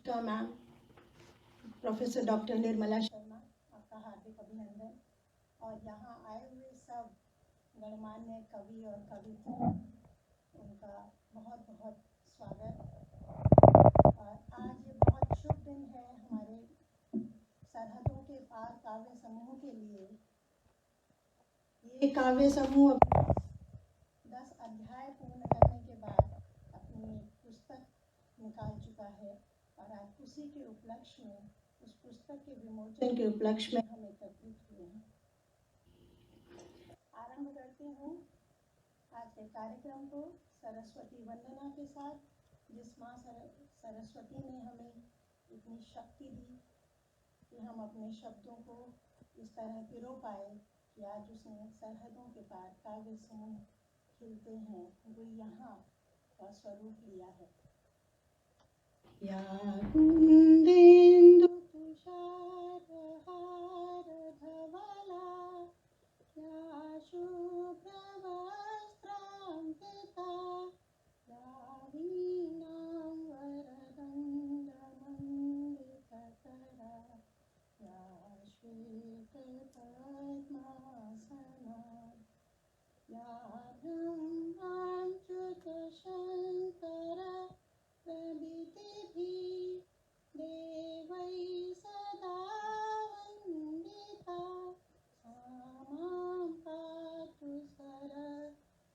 का ma'am professor doctor Nirmala Sharma, आपका हार्दिक अभिनंदन। और यहाँ आए हुए सब गणमान्य कवि और कविता, उनका बहुत बहुत स्वागत। और आज ये बहुत शुभ दिन है हमारे सरहदों के पार काव्य समूह के लिए। ये काव्य समूह 10 अध्याय पूर्ण करने के बाद अपनी पुस्तक निकाल चुका है और आज उसी के उपलक्ष्य में, उस पुस्तक के विमोचन के उपलक्ष्य में हम एकत्रित हुए हैं। आरंभ करती हूँ आज के कार्यक्रम को सरस्वती वंदना के साथ, जिस माँ सरस्वती ने हमें इतनी शक्ति दी कि हम अपने शब्दों को इस तरह पिरो पाए कि आज उसने सरहदों के पार काव्य समूह खिलते हैं, वो यहाँ का स्वरूप लिया है। या कुंदेन्दु तुषार हार धवला, या शुभ्र वस्त्रांकिता, या वीणां वरदण्ड मंडितकरा, या श्वेत पद्मासना, या ब्रह्माच्युत शंकर प्रभृतिभिः देवैः सदा वन्दिता, सा मां पातु सरस्वतीं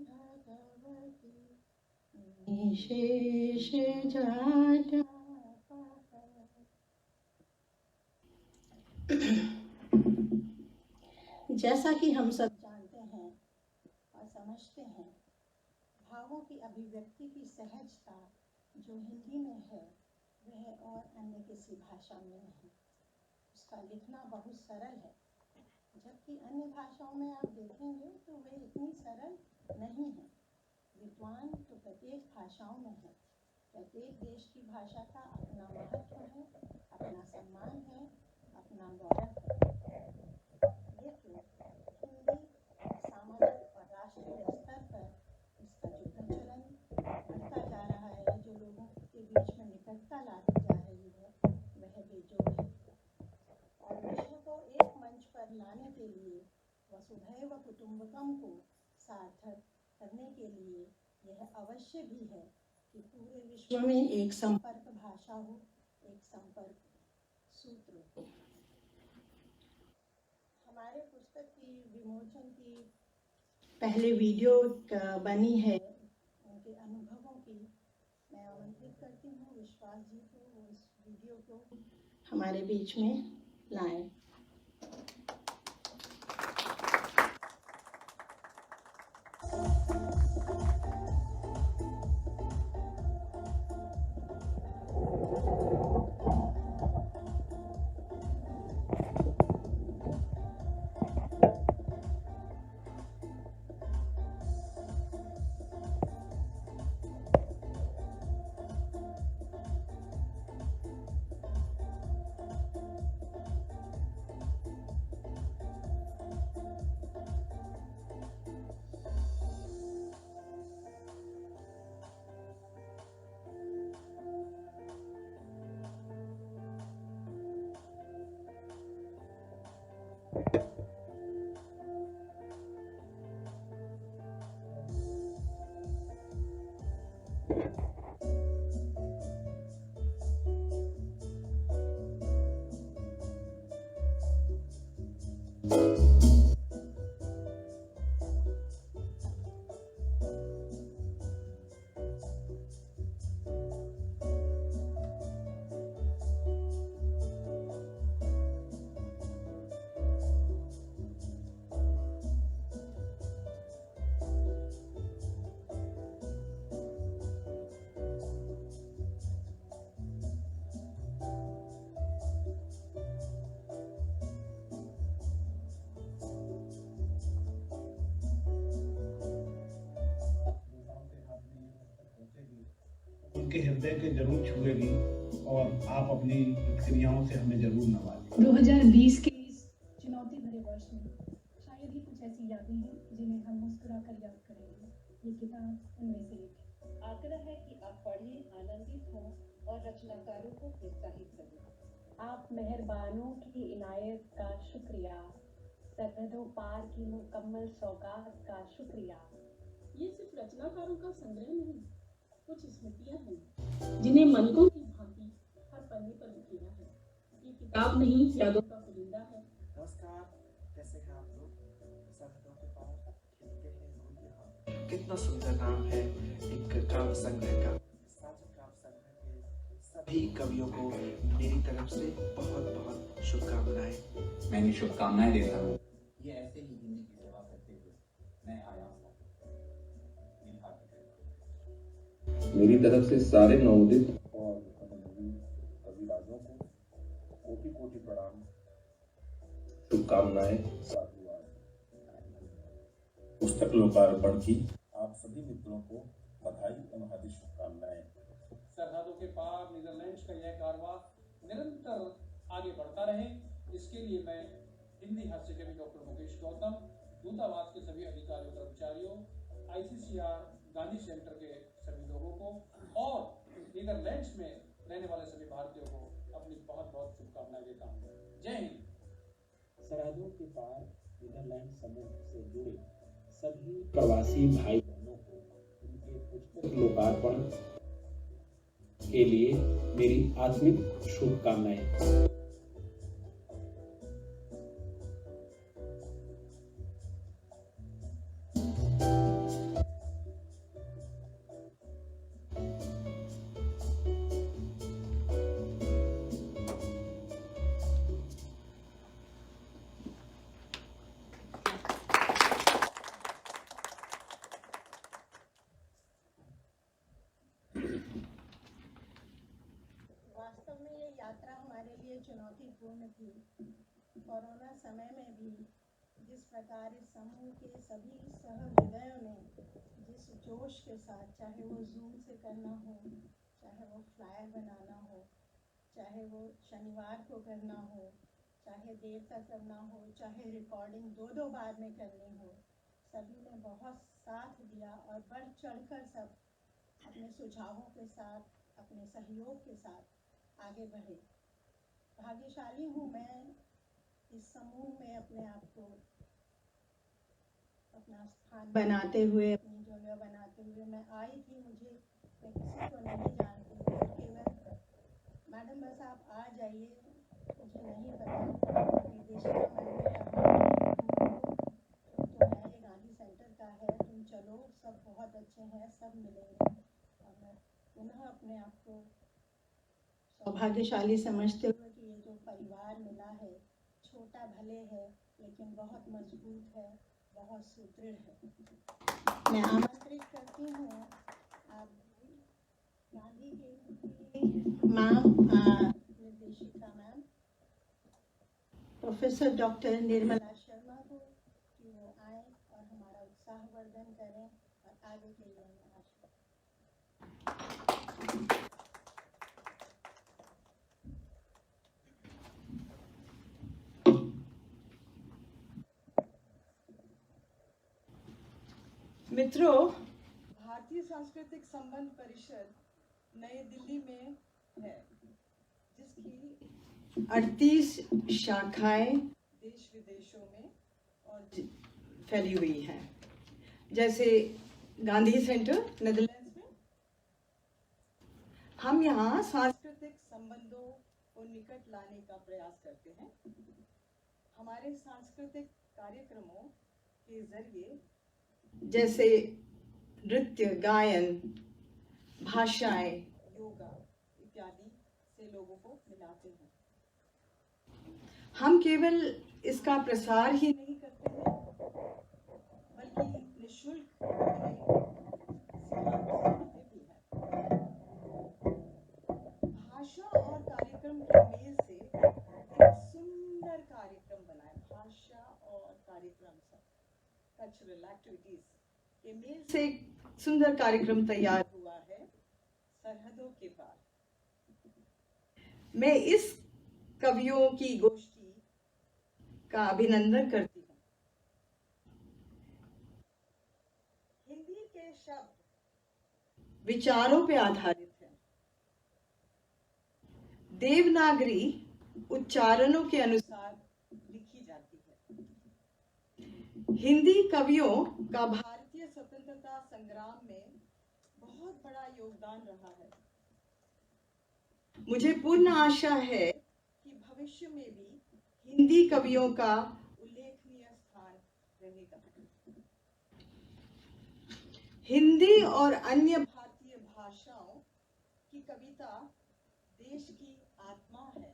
भगवती निशेषजाड्यापहा। जैसा कि हम सब जानते हैं और समझते हैं, भावों की अभिव्यक्ति की सहजता जो हिंदी में है, वह और अन्य किसी भाषा में नहीं। उसका लिखना बहुत सरल है, जबकि अन्य भाषाओं में आप देखेंगे तो वे इतनी सरल नहीं है। विद्वान तो प्रत्येक भाषाओं में है, प्रत्येक देश की भाषा का अपना महत्व है, अपना सम्मान है, अपना गौरव है। लेकिन हिंदी सामाजिक और राष्ट्रीय स्तर पर इसका जो प्रचलन बढ़ता जा रहा है, जो लोगों के बीच में निकटता लाती जा रही है, वह बेजोड़ है। और विश्व को एक मंच पर लाने के लिए, वसुधैव कुटुंबकम को सार्थक करने के लिए यह अवश्य भी है कि पूरे विश्व में एक संपर्क भाषा हो, एक संपर्क सूत्र हो। हमारे पुस्तक की विमोचन की पहले वीडियो बनी है उनके अनुभवों की। मैं आमंत्रित करती हूँ विश्वास जी को वो इस वीडियो को हमारे बीच में लाएं। उनके हृदय के जरूर छुएगी और आप अपनी क्रियाओं से हमें जरूर नवाजें। 2020 के इस चुनौती भरे वर्ष में शायद ही कुछ ऐसी यादें हैं जिन्हें हम मुस्कुरा कर याद करेंगे। ये किताब उनमें से एक है। आग्रह है कि आप पढ़ें, आनंदित हों और रचनाकारों को प्रोत्साहित करें। आप मेहरबानों की इनायत का शुक्रिया, सरहदों पार की मुकम्मल सौगात का शुक्रिया। ये सिर्फ रचनाकारों का संग्रह नहीं, कुछ स्मृतियां हैं जिन्हें मनकों की भांति हर पन्ने पर बिखेरा है। ये किताब नहीं, यादों का पुलिंदा है। नमस्कार, कैसे हैं आप लोग? सरहदों के पार खिलते हैं गुल यहाँ। कितना सुंदर नाम है एक काव्य संग्रह का। साझा काव्य संग्रह के सभी कवियों को मेरी तरफ से बहुत बहुत शुभकामनाएं। मैं शुभकामनाएं देता हूँ। ये ऐसे ही हिंदी की सेवा करते हुए मैं आया हूँ। मेरी तरफ से सारे नवोदित और कविराजों को कोटि कोटि प्रणाम, शुभकामनाएं, साधुवाद। पुस्तक लोकार्पण की आप सभी मित्रों को बधाई और हार्दिक शुभकामनाएं। सरहदों के पार नीदरलैंड्स का यह कारवां निरंतर आगे बढ़ता रहे, इसके लिए मैं हिंदी हास्य कवि डॉक्टर मुकेश गौतम, दूतावास के सभी अधिकारियों कर्मचारियों, ICCR गांधी सेंटर के सभी लोगों को और नीदरलैंड्स में रहने वाले सभी भारतीयों को अपनी बहुत बहुत शुभकामनाएं देता हूँ। जय हिंद। सरहदों के पार नीदरलैंड समूह से जुड़े सभी प्रवासी भाई बहनों को उनके पुस्तक लोकार्पण के लिए मेरी आत्मिक शुभकामनाएं। वास्तव में ये यात्रा हमारे लिए चुनौतीपूर्ण थी। कोरोना समय में भी जिस प्रकार इस समूह के सभी सहृदयों ने जिस जोश के साथ, चाहे वो जूम से करना हो, चाहे वो फ्लायर बनाना हो, चाहे वो शनिवार को करना हो, चाहे देर तक करना हो, चाहे रिकॉर्डिंग दो बार में करनी हो, सभी ने बहुत साथ दिया और बढ़ चढ़कर सब अपने सुझावों के साथ, अपने सहयोग के साथ आगे बढ़े। भाग्यशाली हूँ मैं इस समूह में अपने आप को अपना स्थान बनाते हुए, अपनी जगह बनाते हुए मैं आई थी। मैं किसी को नहीं जानती, केवल मैडम बस आप आ जाइए, मुझे नहीं पता निर्देशिका मैम ने कहा तो है ये गांधी सेंटर का है, तुम चलो, सब बहुत अच्छे हैं, सब मिलेंगे। और मैं पुनः अपने आप को सौभाग्यशाली समझते हुए कि ये जो परिवार मिला है, छोटा भले है लेकिन बहुत मजबूत है, बहुत सुदृढ़ है। मैं आमंत्रित करती हूँ आप गांधी की मैम, निर्देशिका ma'am, professor doctor Nirmala Sharma को कि वो आए और हमारा उत्साहवर्धन करें और आगे के लिए हमें आशा। मित्रों, भारतीय सांस्कृतिक संबंध परिषद नई दिल्ली में है, जिसकी 38 शाखाएं देश विदेशों में और फैली हुई हैं। जैसे गांधी सेंटर नेदरलैंड्स में, हम यहाँ सांस्कृतिक संबंधों को निकट लाने का प्रयास करते हैं। हमारे सांस्कृतिक कार्यक्रमों के जरिए जैसे नृत्य, गायन, भाषाएं, योगा इत्यादि से लोगों को मिलाते हैं। हम केवल इसका प्रसार ही नहीं करते हैं, बल्कि निःशुल्क भी है। भाषा और कार्यक्रम के मेल से एक सुंदर कार्यक्रम बना है। भाषा और कार्यक्रम कल्चरल एक्टिविटीज के मेल से एक सुंदर कार्यक्रम तैयार हुआ है, सरहदों के पार। मैं इस कवियों की गोष्ठी का अभिनंदन करती हूँ। हिंदी के शब्द विचारों पे आधारित है। देवनागरी उच्चारणों के अनुसार लिखी जाती है। हिंदी कवियों का भारतीय स्वतंत्रता संग्राम में बहुत बड़ा योगदान रहा है। मुझे पूर्ण आशा है कि भविष्य में भी हिंदी कवियों का उल्लेखनीय स्थान रहेगा। हिंदी और अन्य भारतीय भाषाओं की कविता देश की आत्मा है।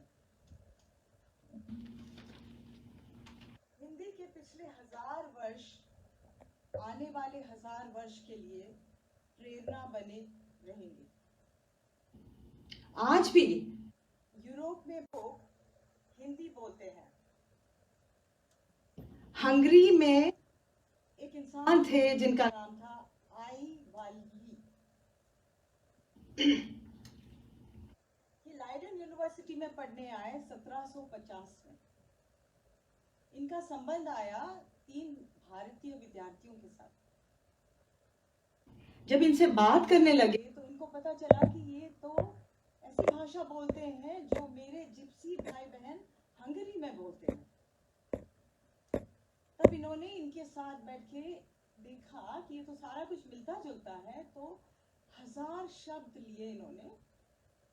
हिंदी के पिछले 1000 वर्ष आने वाले 1000 वर्ष के लिए प्रेरणा बने रहेंगे। आज भी यूरोप में लोग हिंदी बोलते हैं। हंगरी में एक इंसान थे जिनका नाम था आई वाल्गी। ये लाइडन यूनिवर्सिटी में पढ़ने आए 1750 में। इनका संबंध आया 3 भारतीय विद्यार्थियों के साथ। जब इनसे बात करने लगे तो इनको पता चला कि ये तो ऐसी भाषा बोलते हैं जो मेरे जिप्सी भाई बहन हंगरी में बोलते हैं। तब इन्होंने इनके साथ बैठ के देखा कि ये तो सारा कुछ मिलता जुलता है, तो 1000 शब्द लिए इन्होंने,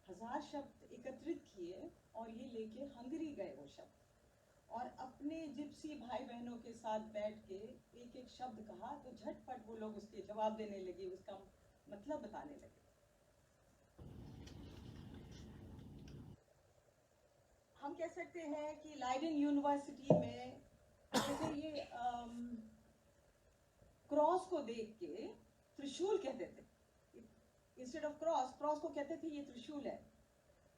1000 शब्द एकत्रित किए और ये लेके हंगरी गए वो शब्द, और अपने जिप्सी भाई बहनों के साथ बैठ के एक एक शब्द कहा तो झटपट वो लोग उसके जवाब देने लगे, उसका मतलब बताने लगे। हम कह सकते हैं कि लाइडन यूनिवर्सिटी में जैसे ये क्रॉस को देख के त्रिशूल कहते थे, इंस्टेड ऑफ क्रॉस को कहते थे ये त्रिशूल है।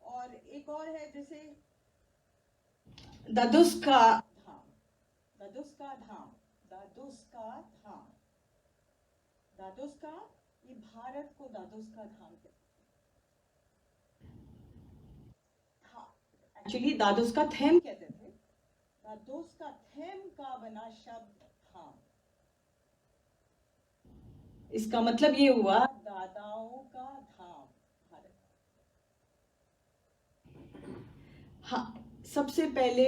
और एक और है जैसे दादुस्का धाम, दादुस्का धाम, दादुस्का धाम, दादुस्का, ये भारत को दादुस्का धाम कहते हाँ, एक्चुअली दादुस्का थेम कहते थे। दादुस्का थेम का बना शब्द धाम, इसका मतलब ये हुआ दादाओं का धाम भारत। हाँ, सबसे पहले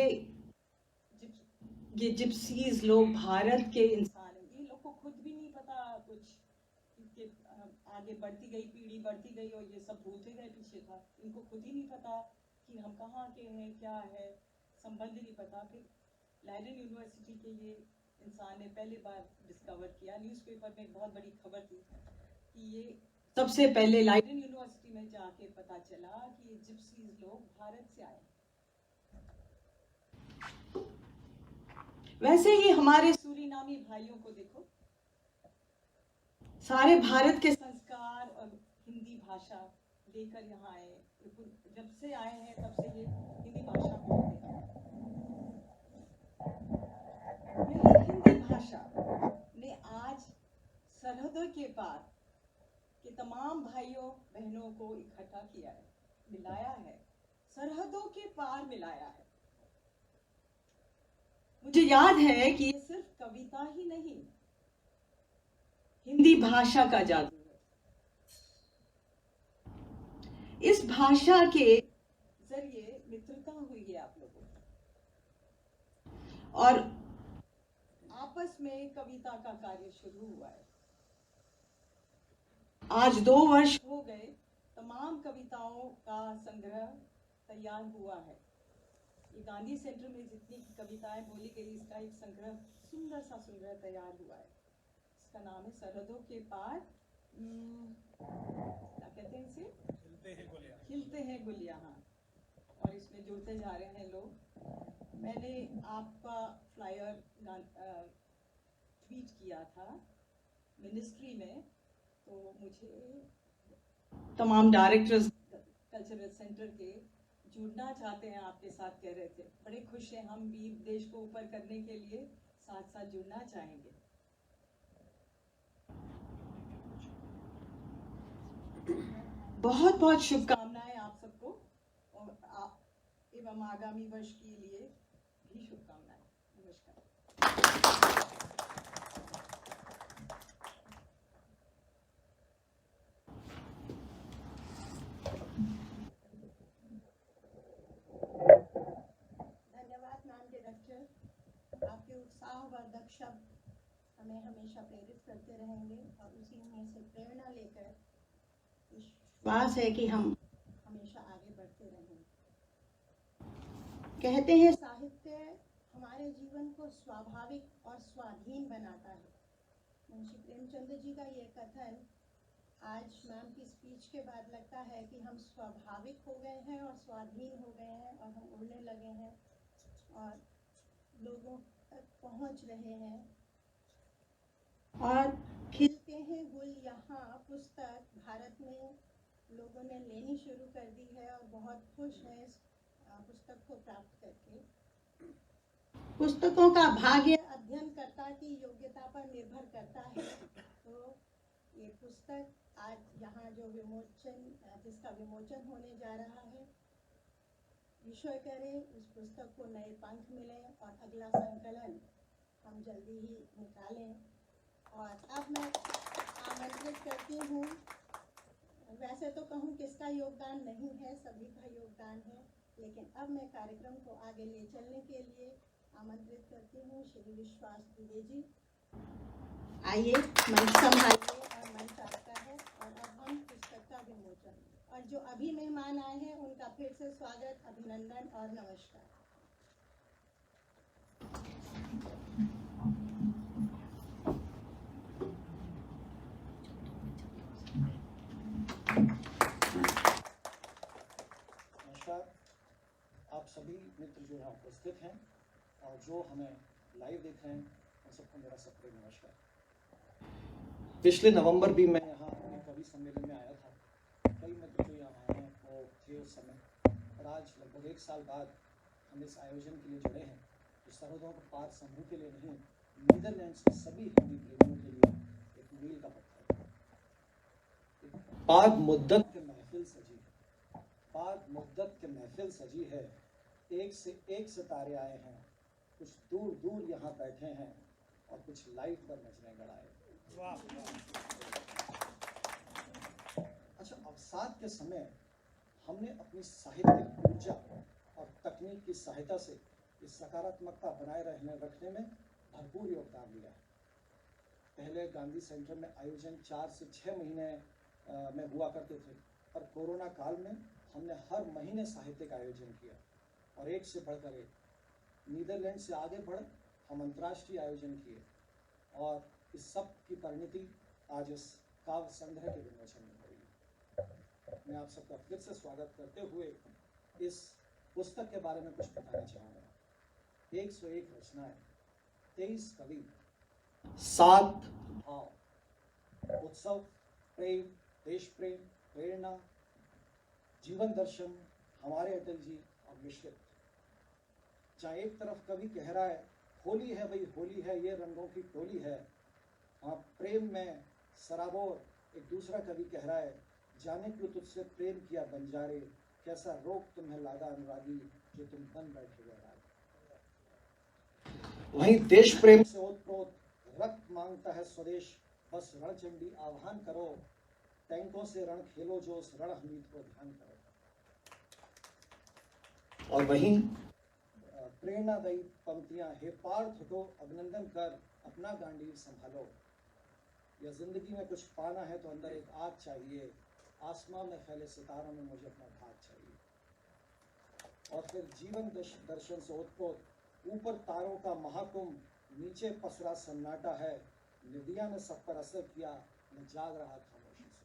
ये जिप्सीज लोग भारत के इंसान हैं। ये लोग को खुद भी नहीं पता कुछ, इनके आगे बढ़ती गई पीढ़ी बढ़ती गई और ये सब भूलते गए पीछे था। इनको खुद ही नहीं पता कि हम कहाँ के हैं, क्या है, संबंध ही नहीं पता। फिर लाइडन यूनिवर्सिटी के ये इंसान ने पहली बार डिस्कवर किया, न्यूज़पेपर में एक बहुत बड़ी खबर थी कि ये सबसे पहले लाइडन यूनिवर्सिटी में जाके पता चला कि ये जिप्सीज लोग भारत से आए। वैसे ही हमारे सूरीनामी भाइयों को देखो, सारे भारत के संस्कार और हिंदी भाषा लेकर यहाँ आए। जब से आए हैं तब से ये हिंदी भाषा बोलते हैं। हिंदी भाषा ने आज सरहदों के पार के तमाम भाइयों बहनों को इकट्ठा किया है, मिलाया है, सरहदों के पार मिलाया है। मुझे याद है कि ये सिर्फ कविता ही नहीं, हिंदी भाषा का जादू है। इस भाषा के जरिए मित्रता हुई है आप लोगों की, और आपस में कविता का कार्य शुरू हुआ है। आज 2 वर्ष हो गए, तमाम कविताओं का संग्रह तैयार हुआ है। ये गांधी सेंटर में जितनी कविताएं बोली गई, इसका एक संग्रह, सुंदर सा संग्रह तैयार हुआ है। इसका नाम है सरहदों के पार, क्या कहते हैं इसे, खिलते हैं गुलिया। हाँ, और इसमें जुड़ते जा रहे हैं लोग। मैंने आपका फ्लायर ट्वीट किया था मिनिस्ट्री में, तो मुझे तमाम डायरेक्टर्स कल्चरल सेंटर के जुड़ना चाहते हैं आपके साथ, कह रहे थे। बड़े खुश हैं, हम भी देश को ऊपर करने के लिए साथ साथ जुड़ना चाहेंगे। बहुत बहुत शुभकामनाएं आप सबको, और एवं आगामी वर्ष के लिए भी शुभकामनाएं। नमस्कार। हमेशा प्रेरित करते रहेंगे और उसी में से प्रेरणा लेकर विश्वास है कि हम हमेशा आगे बढ़ते रहेंगे। कहते हैं साहित्य हमारे जीवन को स्वाभाविक और स्वाधीन बनाता है। मुंशी प्रेमचंद जी का ये कथन आज मैम की स्पीच के बाद लगता है कि हम स्वाभाविक हो गए हैं और स्वाधीन हो गए हैं और हम उड़ने लगे हैं और लोगों तक पहुंच रहे हैं और खिलते हैं गुल। यहाँ पुस्तक भारत में लोगों ने लेनी शुरू कर दी है और बहुत खुश हैं इस पुस्तक को प्राप्त करके। पुस्तकों का भाग्य अध्ययनकर्ता की योग्यता पर निर्भर करता है। तो ये पुस्तक आज यहाँ जो जिसका विमोचन होने जा रहा है, ईश्वर करे उस पुस्तक को नए पंख मिले और अगला संकलन हम जल्दी ही निकालें। और अब मैं आमंत्रित करती हूँ, वैसे तो कहूँ किसका योगदान नहीं है, सभी का योगदान है, लेकिन अब मैं कार्यक्रम को आगे ले चलने के लिए आमंत्रित करती हूँ श्री विश्वास दुबे जी। आइए, मंच संभालिए और मंच आपका है। और अब हम पुस्तक का विमोचन और जो अभी मेहमान आए हैं उनका फिर से स्वागत, अभिनंदन और नमस्कार। नमस्कार, आप सभी मित्र जो यहाँ उपस्थित हैं और जो हमें लाइव देख रहे हैं उन सबको मेरा सबसे नमस्कार। पिछले नवंबर भी मैं यहाँ अपने कवि सम्मेलन में आया था। कई मित्र जो यहाँ आए हैं वो थे उस समय, और आज लगभग 1 साल बाद हम इस आयोजन के लिए जुड़े हैं जो सरहदों के पार समूह के लिए नहीं, नीदरलैंड्स के सभी हिंदी प्रेमियों के लिए एक मील का पत्थर है। पाक मुद्दत के महफिल सजी है, पाक मुद्दत के महफिल सजी है, एक से एक सितारे आए हैं, कुछ दूर दूर यहाँ बैठे हैं और कुछ लाइव पर नजरें गड़ाए। अच्छा, अवसाद के समय हमने अपनी साहित्यिक ऊर्जा और तकनीक की सहायता से इस सकारात्मकता बनाए रखने में भरपूर योगदान दिया है। पहले गांधी सेंटर में आयोजन 4 से 6 महीने में हुआ करते थे, पर कोरोना काल में हमने हर महीने साहित्यिक आयोजन किया और एक से बढ़कर एक। नीदरलैंड से आगे बढ़ हम अंतर्राष्ट्रीय आयोजन किए और इस सब की परिणति आज इस काव्य संग्रह के विमोचन में हुई। मैं आप सबका फिर से स्वागत करते हुए इस पुस्तक के बारे में कुछ बताना चाहूँगा। 101 रचनाएं, 23 कवि, 7 भाव, उत्सव, प्रेम, देश प्रेम, प्रेरणा, जीवन दर्शन, हमारे अटल जी और मिश्रित। जहाँ एक तरफ कवि कह रहा है होली है भाई होली है, ये रंगों की टोली है, वहाँ प्रेम में सराबोर एक दूसरा कवि कह रहा है जाने क्यों तुझसे प्रेम किया बंजारे, कैसा रोग तुम्हें लागा अनुरागी जो तुम बन बैठे गए। वहीं देश प्रेम से ओतप्रोत रक्त मांगता है स्वदेश, बस रणचंडी आह्वान करो, टैंकों से रण खेलो जो उस रण हमीद को ध्यान करो। और वहीं प्रेरणादायी पंक्तियां, हे पार्थ उठो अभिनंदन कर, अपना गांडीव संभालो, या जिंदगी में कुछ पाना है तो अंदर एक आग चाहिए, आसमां में फैले सितारों में मुझे अपना भाग चाहिए। और फिर जीवन दर्शन से ओतप्रोत, ऊपर तारों का महाकुंभ, नीचे पसरा सन्नाटा है, नदियां ने सब पर असर किया, मैं जाग रहा खामोशी से।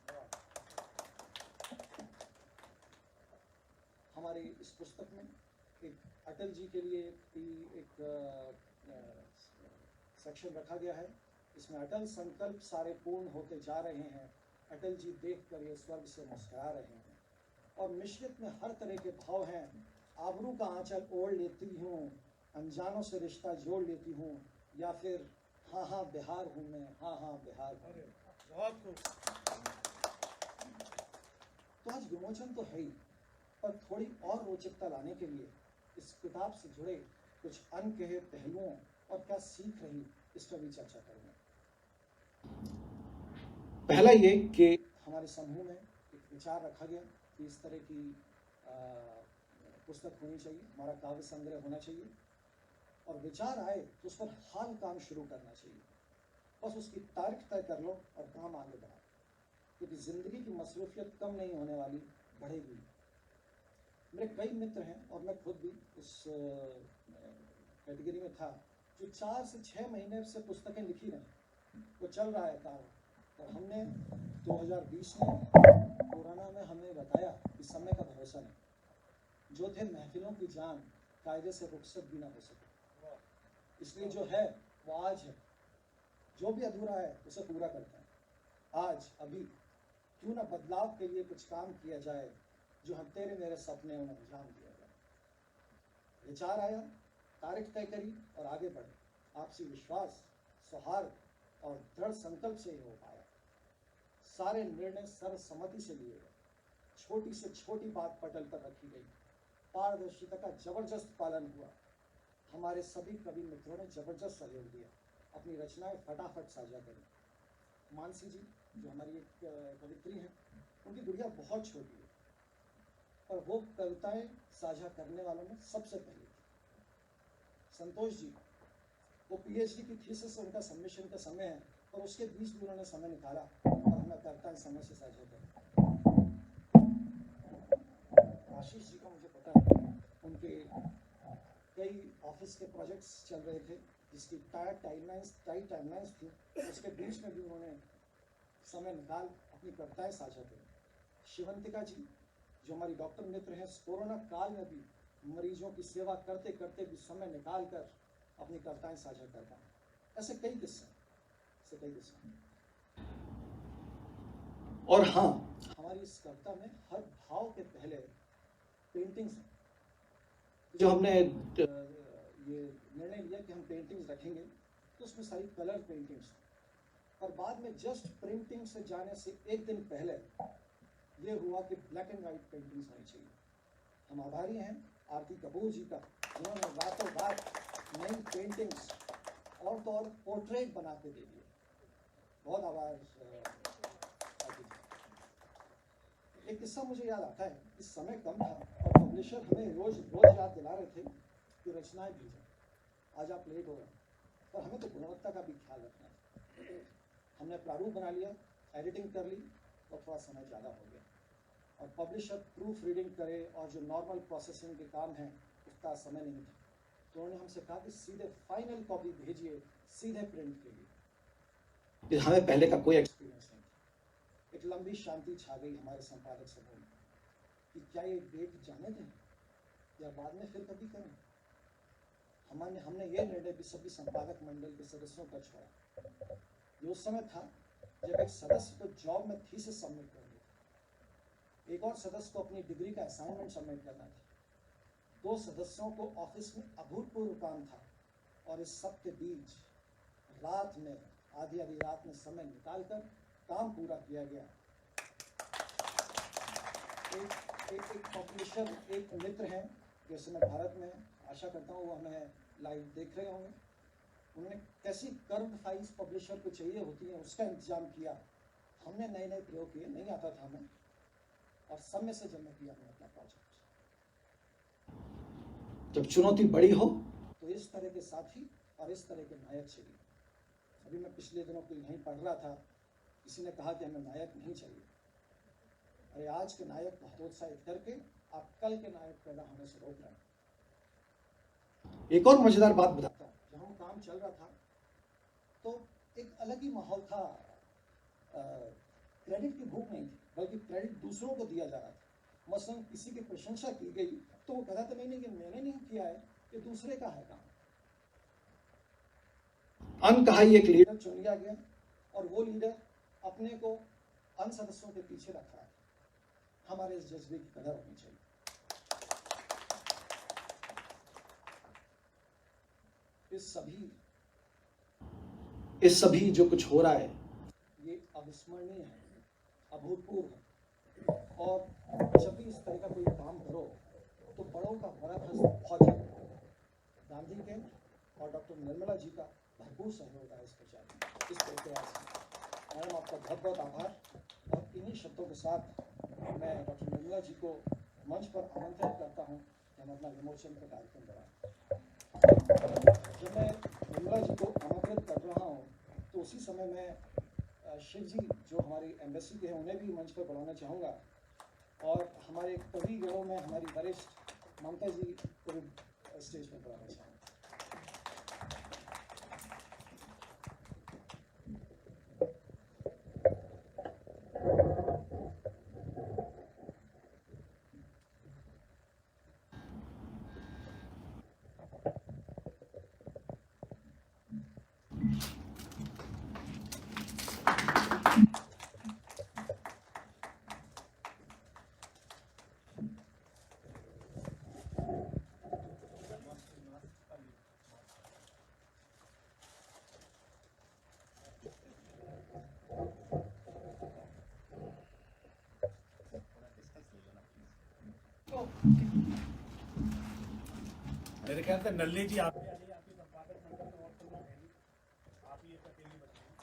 हमारी इस पुस्तक में एक अटल जी के लिए एक सेक्शन रखा गया है। इसमें अटल संकल्प सारे पूर्ण होते जा रहे हैं, अटल जी देखकर ये स्वर्ग से मुस्कुरा रहे हैं। और मिश्रित में हर तरह के भाव हैं, आबरू का आंचल ओढ़ लेती हूँ, अनजानों से रिश्ता जोड़ लेती हूँ, या फिर हाँ हाँ बिहार हूँ मैं, हाँ हाँ बिहार हूँ। तो आज विमोचन तो है ही, पर थोड़ी और रोचकता लाने के लिए इस किताब से जुड़े कुछ अनकहे पहलुओं और क्या सीख रही इस पर भी चर्चा करेंगे। पहला ये कि हमारे समूह में एक विचार रखा गया कि इस तरह की पुस्तक होनी चाहिए, हमारा काव्य संग्रह होना चाहिए, और विचार आए तो उस पर हाल काम शुरू करना चाहिए। बस उसकी तारीख तय कर लो और काम आगे बढ़ाओ, क्योंकि ज़िंदगी की मसरूफियत कम नहीं होने वाली, बढ़ेगी। मेरे कई मित्र हैं और मैं खुद भी उस कैटेगरी में था जो 4 से 6 महीने से पुस्तकें लिखी रहे, वो चल रहा है काम। और हमने 2020 में कोरोना में हमें बताया कि समय का भरोसा नहीं, जो थे महफिलों की जान कायदे से रुखसत भी ना हो सके, इसलिए जो है वो आज है, जो भी अधूरा है उसे पूरा करते हैं। आज अभी क्यों ना बदलाव के लिए कुछ काम किया जाए, जो हम तेरे मेरे सपने उन्हें अंजाम दिया जाए। विचार आया, तारीख तय करी और आगे बढ़े। आपसी विश्वास, सौहार्द और दृढ़ संकल्प से ही हो पाया। सारे निर्णय सर्वसम्मति से लिए गए, छोटी से छोटी बात पटल पर रखी गई, पारदर्शिता का जबरदस्त पालन हुआ। हमारे सभी कवि मित्रों ने जबरदस्त सहयोग दिया, अपनी रचनाएं फटाफट साझा करी। मानसी जी जो हमारी एक कवित्री हैं, उनकी गुड़िया बहुत छोटी है, और वो कविताएं साझा करने वालों में सबसे पहले थी। संतोष जी, वो पीएचडी की थीसिस से उनका सबमिशन का समय है, और उसके बीच भी उन्होंने समय निकाला और हमें कविताएं समय से साझा करी। आशीष जी का मुझे पता है, उनके कई ऑफिस के प्रोजेक्ट्स चल रहे थे जिसकी टाइट टाइमलाइंस थी, उसके बीच में भी उन्होंने समय निकाल अपनी कविताएं साझा करी। शिवंतिका जी जो हमारी डॉक्टर मित्र हैं, कोरोना काल में भी मरीजों की सेवा करते करते भी समय निकाल कर अपनी कविताएं साझा कर पाए। ऐसे कई किस्से। और हाँ, हमारी इस कविता में हर भाव के पहले पेंटिंग्स हैं। जो हमने ये निर्णय लिया कि हम पेंटिंग्स रखेंगे, तो उसमें सारी कलर पेंटिंग्स, और बाद में जस्ट प्रिंटिंग से जाने से एक दिन पहले ये हुआ कि ब्लैक एंड वाइट पेंटिंग्स होनी चाहिए। हम आभारी हैं आरती कपूर जी का, जिन्होंने रातों रात नई पेंटिंग्स और तो और पोर्ट्रेट बना के दे दिए। बहुत आभार आरती जी। एक किस्सा मुझे याद आता है, इस समय कम था और पब्लिशर हमें रोज याद दिला रहे थे कि रचनाएं भेजें, आज आप लेट हो रहे हैं, पर हमें तो गुणवत्ता का भी ख्याल रखना है। हमने प्रारूप बना लिया, एडिटिंग कर ली, और थोड़ा समय ज़्यादा हो गया, और पब्लिशर प्रूफ रीडिंग करे और जो नॉर्मल प्रोसेसिंग के काम हैं उसका समय नहीं था, तो उन्होंने हमसे कहा कि सीधे फाइनल कॉपी भेजिए, सीधे प्रिंट के लिए। हमें पहले का कोई एक्सपीरियंस नहीं था। एक लंबी शांति छा गई हमारे संपादक समूह में कि क्या ये डेट जाने दें या बाद में फिर कभी करें। हमने ये निर्णय भी सभी संपादक मंडल के सदस्यों पर छोड़ा। ये उस समय था जब एक सदस्य को जॉब में थीसिस सबमिट करनी थी, एक और सदस्य को अपनी डिग्री का असाइनमेंट सबमिट करना था, 2 सदस्यों को ऑफिस में अभूतपूर्व काम था, और इस सब के बीच रात में आधी रात में समय निकालकर काम पूरा किया गया। एक पब्लिशर, एक मित्र हैं जो समय भारत में, आशा करता हूँ वो हमें लाइव देख रहे होंगे, उन्होंने कैसी कर्व फाइल्स पब्लिशर को चाहिए होती हैं उसका इंतजाम किया। हमने नए प्रयोग किए, नहीं आता था हमें, और समय से जमा किया हमने अपना प्रोजेक्ट। जब चुनौती बड़ी हो तो इस तरह के साथी और इस तरह के नायक चाहिए। अभी मैं पिछले दिनों कहीं पढ़ रहा था, किसी ने कहा कि हमें नायक नहीं चाहिए। अरे आज के नायक को हतोत्साहित करके आप कल के नायक पैदा होने से रोक रहे हैं। एक और मजेदार बात बताता हूँ, जब हम काम चल रहा था तो एक अलग ही माहौल था। क्रेडिट की भूख नहीं थी, बल्कि क्रेडिट दूसरों को दिया जा रहा था। मसलन किसी की प्रशंसा की गई तो वो कहता था नहीं कि मैंने नहीं किया है, ये दूसरे का है काम। अनकहा एक लीडर चुन लिया गया, और वो लीडर अपने को अन्य सदस्यों के पीछे रख रहा है। हमारे इस जज्बे की कदर होनी चाहिए। इस सभी जो कुछ हो रहा है ये अविस्मरणीय है, अभूतपूर्व है, और जब भी इस तरह का कोई काम करो तो बड़ों का बड़ा हस्त बहुत जरूरी है। गांधी के और डॉक्टर निर्मला जी का भरपूर सहयोग है इस प्रचार में, इस प्रयास में। मैडम आपका बहुत बहुत आभार, और इन्हीं शब्दों के साथ मैं डॉक्टर निर्मला जी को मंच पर आमंत्रित करता हूँ कि हम अपना विमोचन का कार्यक्रम बढ़ाएं। जब मैं निर्मला जी को आमंत्रित कर रहा हूँ तो उसी समय मैं शिव जी जो हमारी एम्बेसी के हैं उन्हें भी मंच पर बुलाना चाहूँगा और हमारे कवि गणों में हमारी वरिष्ठ ममता जी को भी स्टेज पर बुलाना चाहूँगा। मेरे ख्याल से नल्ली जी आपके संपादक मंडल में और तो लोग हैं नहीं, आप ही एक अकेली बच्ची हैं।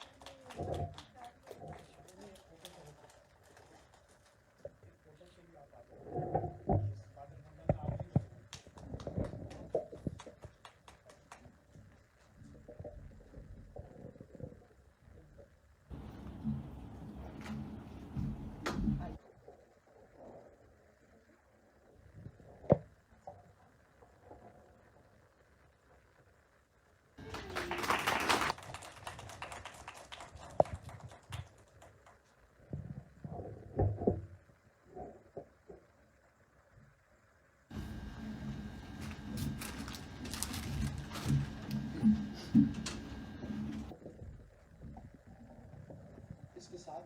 इसके साथ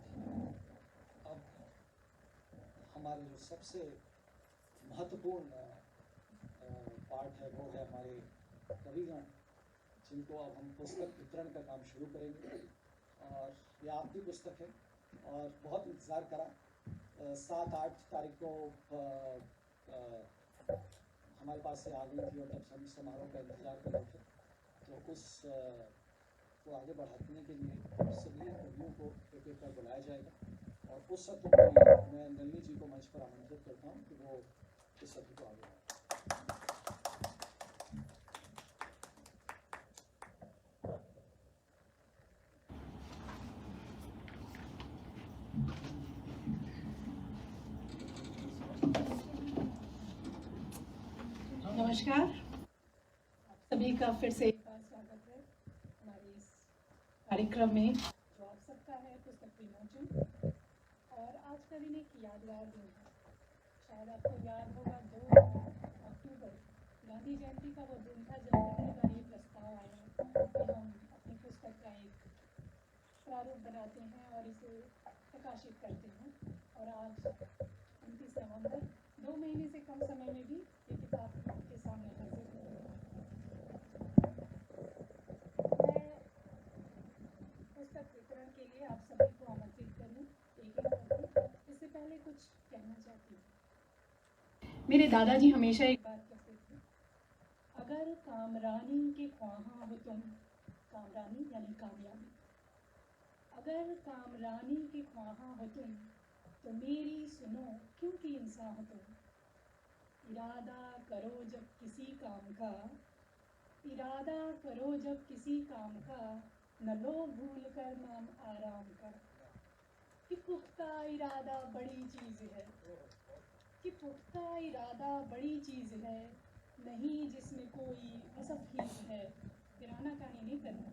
अब हमारे जो सबसे महत्वपूर्ण पार्ट है वो है हमारे कविगण, जिनको अब हम पुस्तक वितरण का काम शुरू करेंगे। और ये आपकी पुस्तक है और बहुत इंतज़ार करा, 7-8 तारीख को हमारे पास से आ गई थी और तब हम समारोह का इंतज़ार कर रहे थे, तो उस को आगे बढ़ाने के लिए सभी कवियों को एक एक कर बुलाया जाएगा और उस सत्र के लिए मैं नलिनी जी को मंच पर आमंत्रित करता हूँ कि वो इस सत्र को आगे बढ़ाएं। नमस्कार, आप सभी का फिर से एक बार स्वागत है हमारे इस कार्यक्रम में जो आप सबका है पुस्तक विमोचन। और आज का दिन एक यादगार दिन है। शायद आपको याद होगा 2 अक्टूबर गांधी जयंती का वो दिन था जब पहली बार ये प्रस्ताव आया कि हम अपनी पुस्तक का एक प्रारूप बनाते हैं और इसे प्रकाशित करते हैं। और आज 29 नवंबर, 2 महीने से कम समय में भी ये किताब आपके सामने हाजिर हो गई है। मैं पुस्तक वितरण के लिए आप सभी को आमंत्रित करूं एक एक करके। इससे पहले कुछ कहना चाहती हूँ। मेरे दादाजी हमेशा एक बात कहते थे, अगर कामरानी के ख्वाहां हो तुम, कामरानी यानी कामयाबी, अगर कामरानी के ख्वाहां हो तुम तो मेरी सुनो क्योंकि इंसान हो तुम। इरादा करो जब किसी काम का, इरादा करो जब किसी काम का, न लो भूल कर नाम आराम का। कि पुख्ता इरादा बड़ी चीज़ है, कि पुख्ता इरादा बड़ी चीज़ है, नहीं जिसमें कोई असफीज है। किराना कहानी नहीं करना।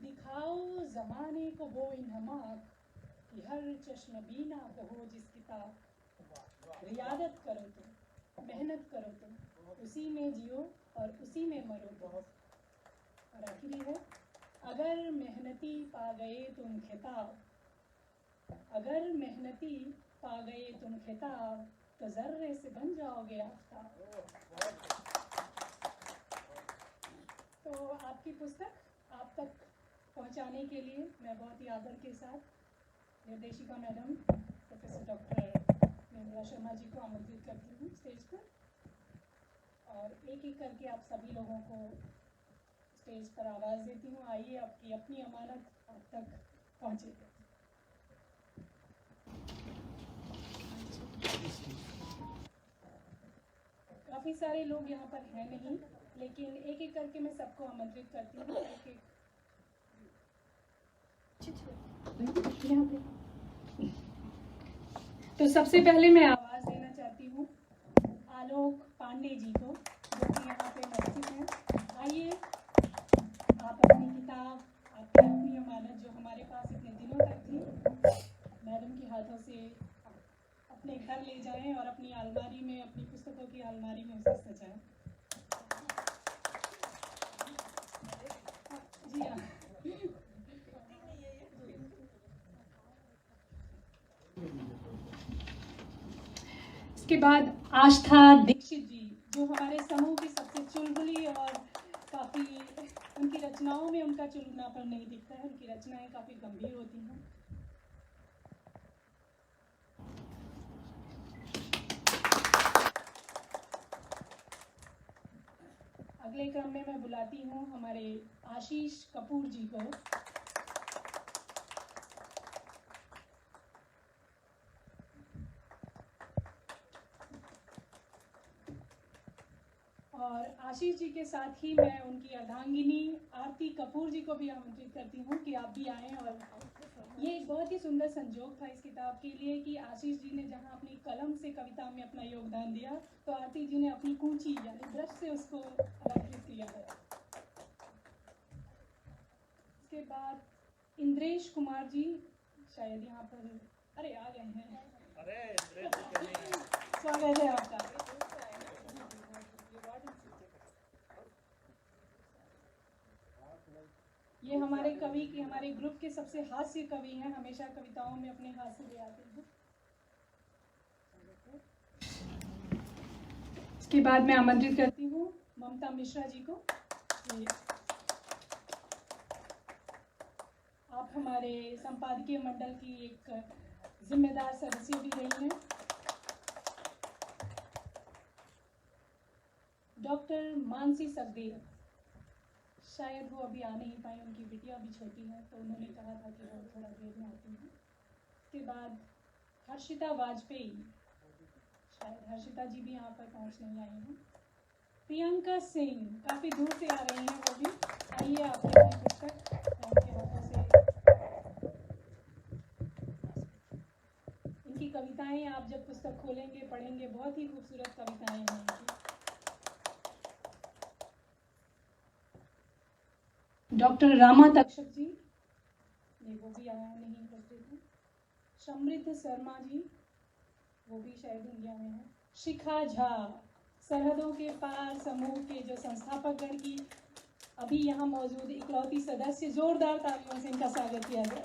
दिखाओ ज़माने को वो इन्हमाक कि हर चश्मबीना को हो जिस किताब। रियादत करो तुम, मेहनत करो तुम, उसी में जियो और उसी में मरो तुम। और आखिरी है, अगर मेहनती पा गए तुम खिताब, अगर मेहनती पा गए तुम खिताब, तो जर्रे से बन जाओगे आफ्ताब। तो आपकी पुस्तक आप तक पहुंचाने के लिए मैं बहुत ही आदर के साथ निर्देशिका madam professor doctor Nirmala Sharma ji को आमंत्रित करती हूँ स्टेज पर। और एक एक करके आप सभी लोगों को स्टेज पर आवाज़ देती हूँ। आइए, आपकी अपनी अमानत आप तक पहुँचे। काफ़ी सारे लोग यहाँ पर हैं नहीं, लेकिन एक एक करके मैं सबको आमंत्रित करती हूँ। एक एक तो सबसे पहले मैं आवाज़ देना चाहती हूँ आलोक पांडे जी को, जो कि यहाँ पे मौजूद हैं। आइए, आप अपनी किताब, आपकी अपनी अमानत जो हमारे पास इतने दिनों तक थी, मैडम के हाथों से अपने घर ले जाएं और अपनी अलमारी में, अपनी पुस्तकों की अलमारी में उसे सजाएं। जी हाँ। इसके बाद आस्था दीक्षित जी, जो हमारे समूह की सबसे चुलबुली और काफ़ी, उनकी रचनाओं में उनका चुलबुलापन नहीं दिखता है, उनकी रचनाएं काफ़ी गंभीर होती हैं। अगले क्रम में मैं बुलाती हूँ हमारे आशीष कपूर जी को। और आशीष जी के साथ ही मैं उनकी अर्धांगिनी आरती कपूर जी को भी आमंत्रित करती हूँ कि आप भी आएं। और ये एक बहुत ही सुंदर संजोग था इस किताब के लिए कि आशीष जी ने जहाँ अपनी कलम से कविता में अपना योगदान दिया, तो आरती जी ने अपनी कूंची यानी ब्रश से उसको अलंकृत किया है। इसके बाद इंद्रेश कुमार जी, शायद यहाँ पर, अरे आ गए हैं, स्वागत है आपका। ये हमारे कवि के, हमारे ग्रुप के सबसे हास्य कवि हैं, हमेशा कविताओं में अपने हास्य ले आते हैं। इसके बाद मैं आमंत्रित करती हूँ ममता मिश्रा जी को। आप हमारे संपादकीय मंडल की एक जिम्मेदार सदस्य भी रही हैं। डॉक्टर मानसी सखदेव, शायद वो अभी आ नहीं पाई, उनकी बिटिया भी छोटी है, तो उन्होंने कहा था कि वो थोड़ा देर में आती हैं। इसके बाद हर्षिता वाजपेयी, शायद हर्षिता जी भी यहाँ पर पहुँच नहीं आई हैं। प्रियंका सिंह काफ़ी दूर से आ रही हैं वो भी। आइए, आपकी अपनी पुस्तक उनके हाथों से, इनकी कविताएं आप जब पुस्तक खोलेंगे, पढ़ेंगे, बहुत ही खूबसूरत कविताएं हैं इनकी। डॉक्टर रामा तक्षक जी, ये वो भी आया नहीं उपस्थित हैं। समृद्ध शर्मा जी, वो भी शायद इंडिया में है। शिखा झा, सरहदों के पार समूह के जो संस्थापक गण की अभी यहाँ मौजूद इकलौती सदस्य, जोरदार तालियों से इनका स्वागत किया जाए।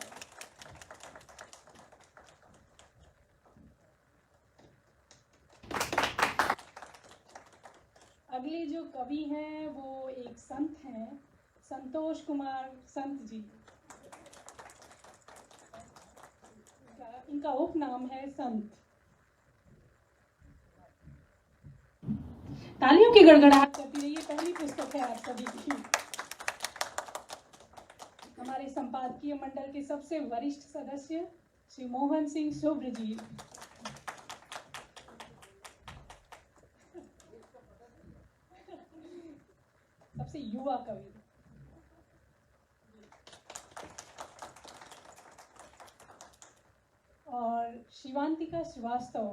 अगले जो कवि हैं वो एक संत हैं, संतोष कुमार संत जी। इनका उपनाम है संत। तालियों की गड़गड़ाहट करती रहिए, पहली पुस्तक है आप सभी की। हमारे संपादकीय मंडल के सबसे वरिष्ठ सदस्य श्री मोहन सिंह शुभ्र जी। सबसे युवा कवि। और शिवांतिका श्रीवास्तव,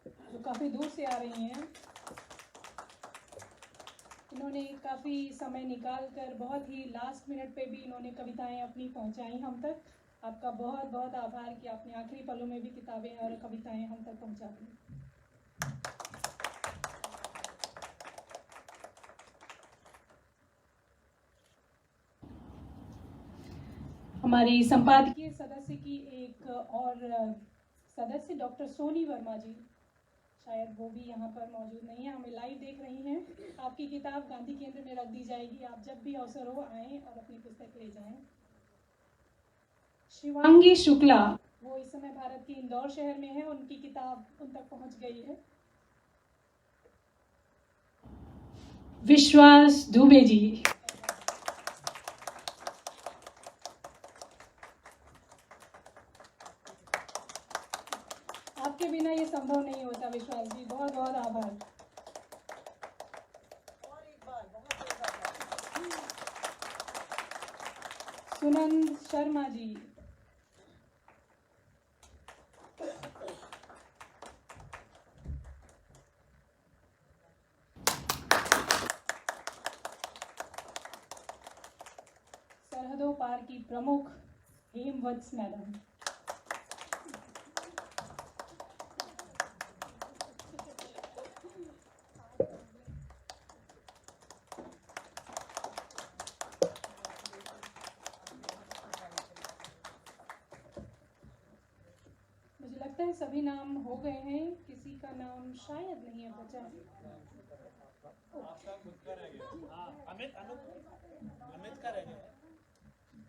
जो काफ़ी दूर से आ रही हैं, इन्होंने काफ़ी समय निकाल कर बहुत ही लास्ट मिनट पे भी इन्होंने कविताएं अपनी पहुंचाई हम तक। आपका बहुत बहुत आभार कि आपने आखिरी पलों में भी किताबें और कविताएं हम तक पहुंचा दी। हमारी संपादकीय सदस्य की एक और सदस्य डॉक्टर सोनी वर्मा जी, शायद वो भी यहाँ पर मौजूद नहीं है, हमें लाइव देख रही हैं। आपकी किताब गांधी केंद्र में रख दी जाएगी, आप जब भी अवसर हो आएं और अपनी पुस्तक ले जाएं। शिवांगी शुक्ला, वो इस समय भारत के इंदौर शहर में है, उनकी किताब उन तक पहुंच गई है। विश्वास दुबे जी, आपके बिना ये संभव नहीं होता। विश्वास जी, बहुत बहुत आभार। और एक बार बहुत सुनंद शर्मा जी, सरहदों पार की प्रमुख हेमवत्स मैडम। मुझे लगता है सभी नाम हो गए हैं, किसी का नाम शायद नहीं है बचा।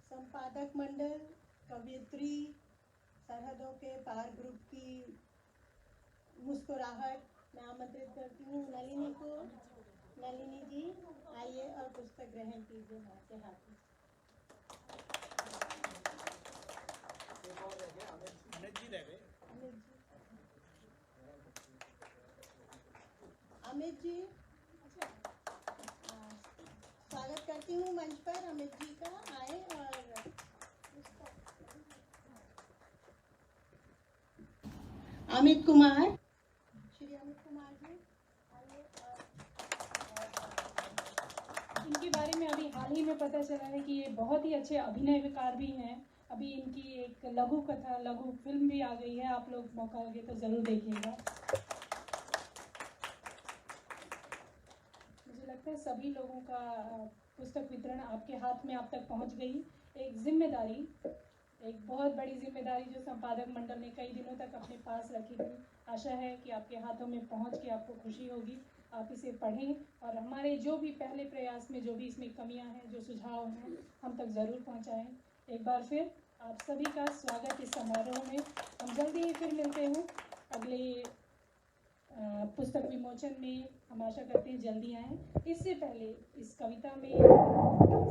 संपादक मंडल, कवियत्री, सरहदों के पार ग्रुप की मुस्कुराहट, मैं आमंत्रित करती हूँ नलिनी को। नलिनी जी आइए और पुस्तक ग्रहण कीजिए माँ के हाथों। अमित जी, स्वागत करती हूँ मंच पर अमित जी का। आए और अमित कुमार, श्री अमित कुमार जी आइए। इनके बारे में अभी हाल ही में पता चला है कि ये बहुत ही अच्छे अभिनयकार भी हैं। अभी इनकी एक लघु कथा, लघु फिल्म भी आ गई है, आप लोग मौका लगे तो ज़रूर देखिएगा। मुझे लगता है सभी लोगों का पुस्तक वितरण आपके हाथ में आप तक पहुंच गई। एक जिम्मेदारी, एक बहुत बड़ी जिम्मेदारी जो संपादक मंडल ने कई दिनों तक अपने पास रखी थी। आशा है कि आपके हाथों में पहुंच के आपको खुशी होगी। आप इसे पढ़ें और हमारे जो भी पहले प्रयास में जो भी इसमें कमियां हैं, जो सुझाव हैं, हम तक ज़रूर पहुंचाएं। एक बार फिर आप सभी का स्वागत इस समारोह में। हम जल्दी ही फिर मिलते हैं अगले पुस्तक विमोचन में। हम आशा करते हैं जल्दी आएँ। इससे पहले इस कविता में, इस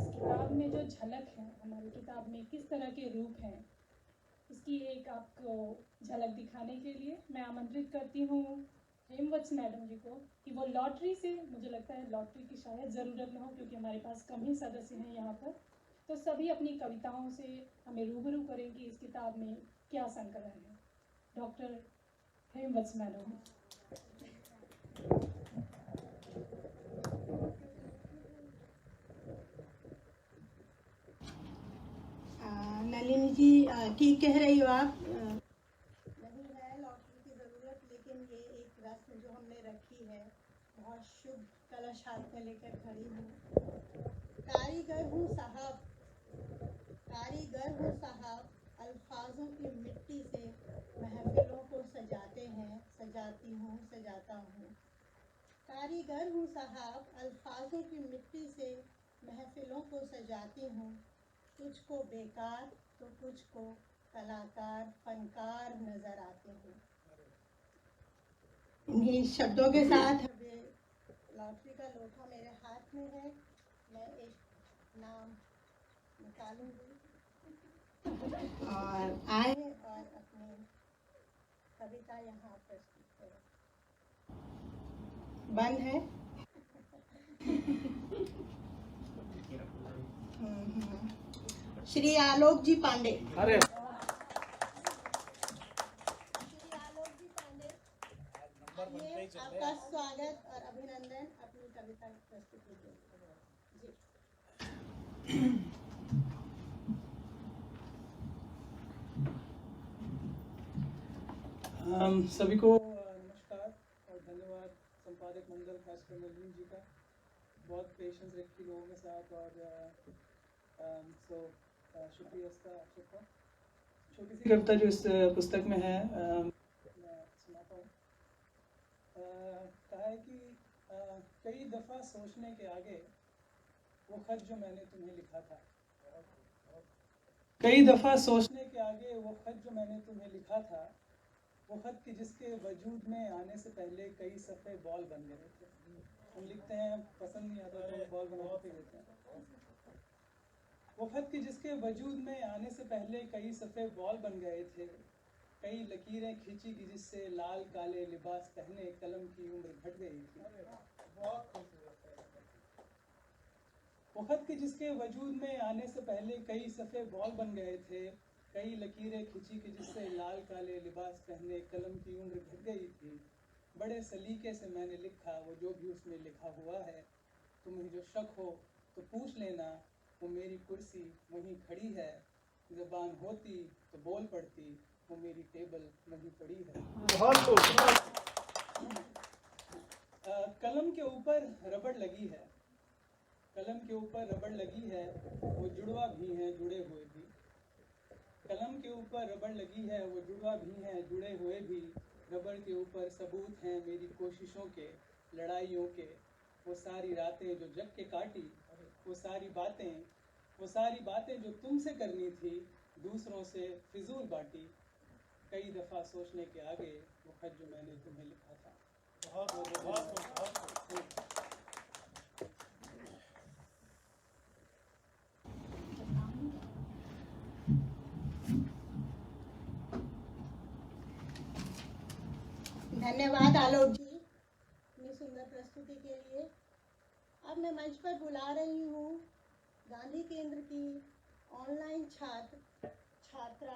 किताब में जो झलक है, हमारी किताब में किस तरह के रूप हैं, इसकी एक आपको झलक दिखाने के लिए मैं आमंत्रित करती हूँ हेमवत्स मैडम जी को कि वो लॉटरी से, मुझे लगता है लॉटरी की शायद ज़रूरत न हो क्योंकि हमारे पास कम ही सदस्य हैं यहाँ पर, तो सभी अपनी कविताओं से हमें रूबरू करें कि इस किताब में क्या संकलन है। Doctor Hemvats madam. नलिनी जी ठीक कह रही हो आप। नहीं है लॉटरी की ज़रूरत, लेकिन ये एक रस्म जो हमने रखी है, बहुत शुभ कलश हाथ में लेकर खड़ी हूँ। कारीगर हूँ साहब, कारीगर हूँ साहब, अल्फाजों की मिट्टी से महफिलों को सजाते हैं, सजाती हूँ, सजाता हूँ। कारीगर हूँ साहब, अल्फाजों की मिट्टी से महफिलों को सजाती हूँ। कुछ को बेकार तो कुछ को कलाकार, फनकार नजर आते हैं। इन्हीं शब्दों के साथ लॉटरी का लोटा मेरे हाथ में है। मैं एक नाम निकालूंगी और आए और अपनी कविता यहाँ प्रस्तुत करें। बंद है। श्री आलोक जी पांडे। अरे श्री आलोक जी पांडे, आइए, आपका स्वागत और अभिनंदन। अपनी कविता प्रस्तुत कीजिए जी। सभी को नमस्कार और धन्यवाद संपादक मंडल, खासकर नलिनी जी का। बहुत पेशेंस रखी लोगों के साथ और शुक्रिया इसका आप सबका। छोटी सी कविता जो इस पुस्तक में है मैं सुनाता हूँ। कहा है कि कई दफ़ा सोचने के आगे वो खत जो मैंने तुम्हें लिखा था, कई दफ़ा सोचने के आगे वो खत जो मैंने तुम्हें लिखा था, वो खत कि जिसके वजूद में आने से पहले कई सफ़े बॉल बन गए थे। हम लिखते हैं, पसंद नहीं आता तो बॉल बना के देते हैं। वो खत कि जिसके वजूद में आने से पहले कई सफ़े बॉल बन गए थे, कई लकीरें खींची कि जिससे लाल काले लिबास पहने कलम की उम्र घट गई थी। वो खत कि जिसके वजूद में आने से पहले कई सफ़े बॉल बन गए थे, कई लकीरें खींची कि जिससे लाल काले लिबास पहने कलम की उम्र घट गई थी। बड़े सलीके से मैंने लिखा वो जो भी उसमें लिखा हुआ है। तुम्हें जो शक हो तो पूछ लेना, वो मेरी कुर्सी वहीं खड़ी है, ज़बान होती तो बोल पड़ती, वो मेरी टेबल वहीं पड़ी है। कलम के ऊपर रबड़ लगी है, कलम के ऊपर रबड़ लगी है, वो जुड़वा भी हैं जुड़े हुए भी। कलम के ऊपर रबड़ लगी है, वो जुड़वा भी हैं जुड़े हुए भी। रबड़ के ऊपर सबूत हैं मेरी कोशिशों के, लड़ाइयों के। वो सारी रातें जो जग के काटी, वो सारी बातें जो तुमसे करनी थी, दूसरों से फिजूल बांटी। कई दफ़ा सोचने के आगे वो खत जो मैंने तुम्हें लिखा था। धन्यवाद आलोक जी इतनी सुंदर प्रस्तुति के लिए। अब मैं मंच पर बुला रही हूँ गांधी केंद्र की ऑनलाइन छात्रा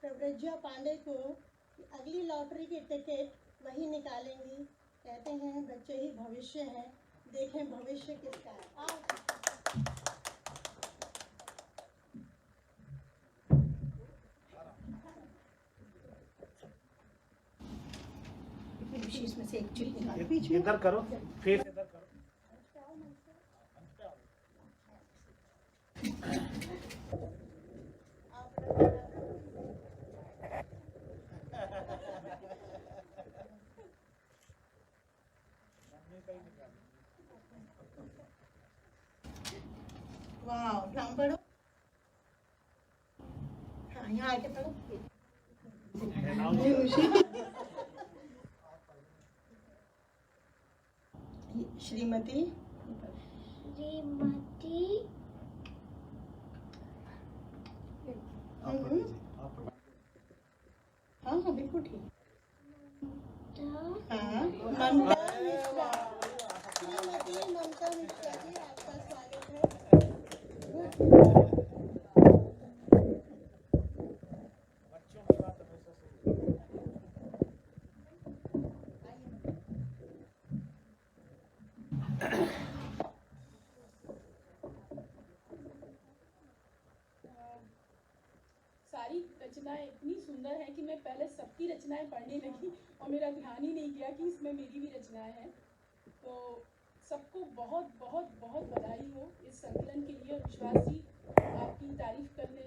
प्रव्रज्या पांडे को। अगली लॉटरी की टिकट वही निकालेंगी। कहते हैं बच्चे ही भविष्य हैं, देखें भविष्य किसका है। इसमें से एक चिट निकाल, इधर करो, फेस इधर करो। वाह, नाम पढ़ो। हाँ, यहाँ आके पढ़ो। श्रीमती हाँ हाँ बिल्कुल ठीक। हाँ, ममता मिश्रा। श्रीमती ममता मिश्रा जी, आपका स्वागत है। सारी रचनाएं इतनी सुंदर हैं कि मैं पहले सबकी रचनाएं पढ़ने लगी और मेरा ध्यान ही नहीं किया कि इसमें मेरी भी रचनाएं हैं। तो सबको बहुत बहुत बहुत बधाई हो इस संकलन के लिए। और विश्वास जी, आपकी तारीफ करने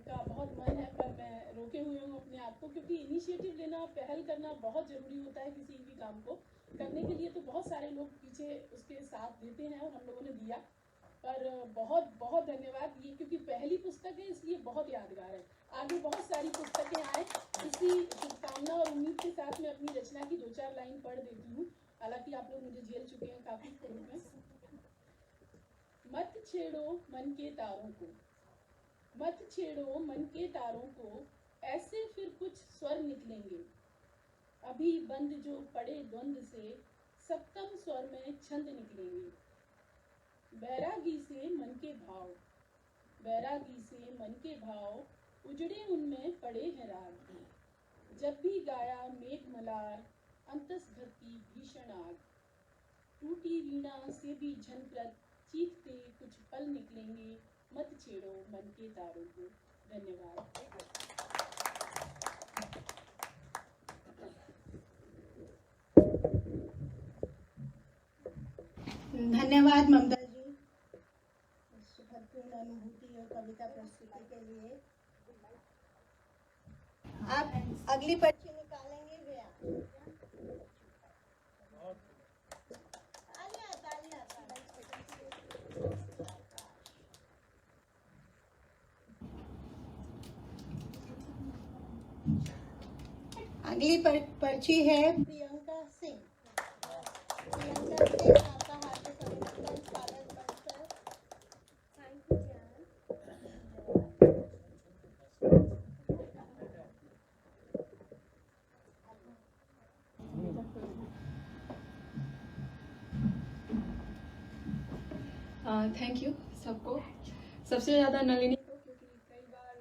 का बहुत मन है, पर मैं रोके हुए हूँ अपने आप को, क्योंकि इनिशिएटिव लेना, पहल करना बहुत ज़रूरी होता है किसी भी काम को करने के लिए। तो बहुत सारे लोग पीछे उसके साथ देते हैं और हम लोगों ने दिया, पर बहुत बहुत धन्यवाद। ये क्योंकि पहली पुस्तक है इसलिए बहुत यादगार है। आगे बहुत सारी पुस्तकें आए, इसी शुभकामना और उम्मीद के साथ मैं अपनी रचना की 2-4 लाइन पढ़ देती हूँ। हालांकि आप लोग मुझे झेल चुके हैं काफी रूप में। मत छेड़ो मन के तारों को, मत छेड़ो मन के तारों को, ऐसे फिर कुछ स्वर निकलेंगे। अभी बंद जो पड़े द्वंद्व से, सप्तम स्वर में छंद निकलेंगे। बैरागी से मन के भाव, बैरागी से मन के भाव, उजड़े उनमें पड़े हैं राग। जब भी गाया मेघ मलार, अंतस घर की भीषण आग। टूटी वीणा से भी झनकृत, चीखते कुछ पल निकलेंगे। मत छेड़ो मन के तारों को। धन्यवाद। धन्यवाद ममता जी इस भरपूर अनुभूति और कविता प्रस्तुति के लिए। आप अगली पर्ची निकालेंगे भैया। तालियां तालियां। अगली पर्ची है प्रियंका सिंह। प्रियंका सिंह, आपका हार्दिक अभिनंदन, स्वागत मंच पर। थैंक यू सबको, सबसे ज़्यादा नलिनी को, क्योंकि कई बार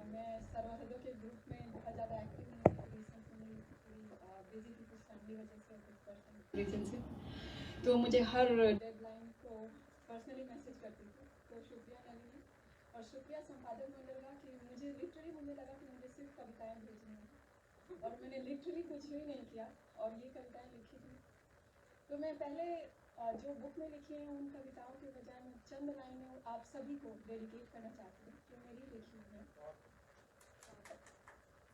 मैं सर्वहदों के ग्रुप में बहुत ज़्यादा एक्टिव नहीं थी रिसेंटली, थोड़ी बिजी थी कुछ फैमिली वजह से, कुछ पर्सनल रीजन से। तो मुझे हर डेडलाइन को पर्सनली मैसेज करती थी तो शुक्रिया नलिनी, और शुक्रिया संपादक मंडल का कि मुझे लिटरली मुझे लगा कि मुझे सिर्फ कविताएं भेजनी हैं और मैंने लिटरली कुछ भी नहीं किया और ये कविताएं लिखी थी। तो मैं पहले जो बुक में लिखी है उन कविताओं के बजाय मैं चंद लाइनें आप सभी को डेडिकेट करना चाहती हूँ जो मेरी लिखी है।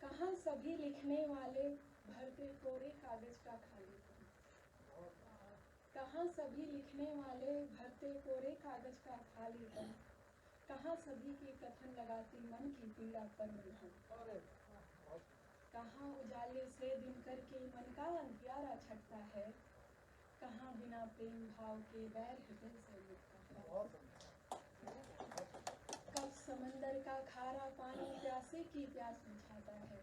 कहाँ सभी लिखने वाले भरते कोरे कागज का खालीपन, कहाँ सभी लिखने वाले भरते कोरे कागज का खालीपन, कहाँ सभी के कथन लगाती मन की पीड़ा पर मलहम, कहाँ उजाले से दिन करके मन का अंधियारा छटता है, कहाँ बिना प्रेम भाव के बैर हृदय से मिटता है। कब समंदर का खारा पानी प्यासे की प्यास बुझाता है,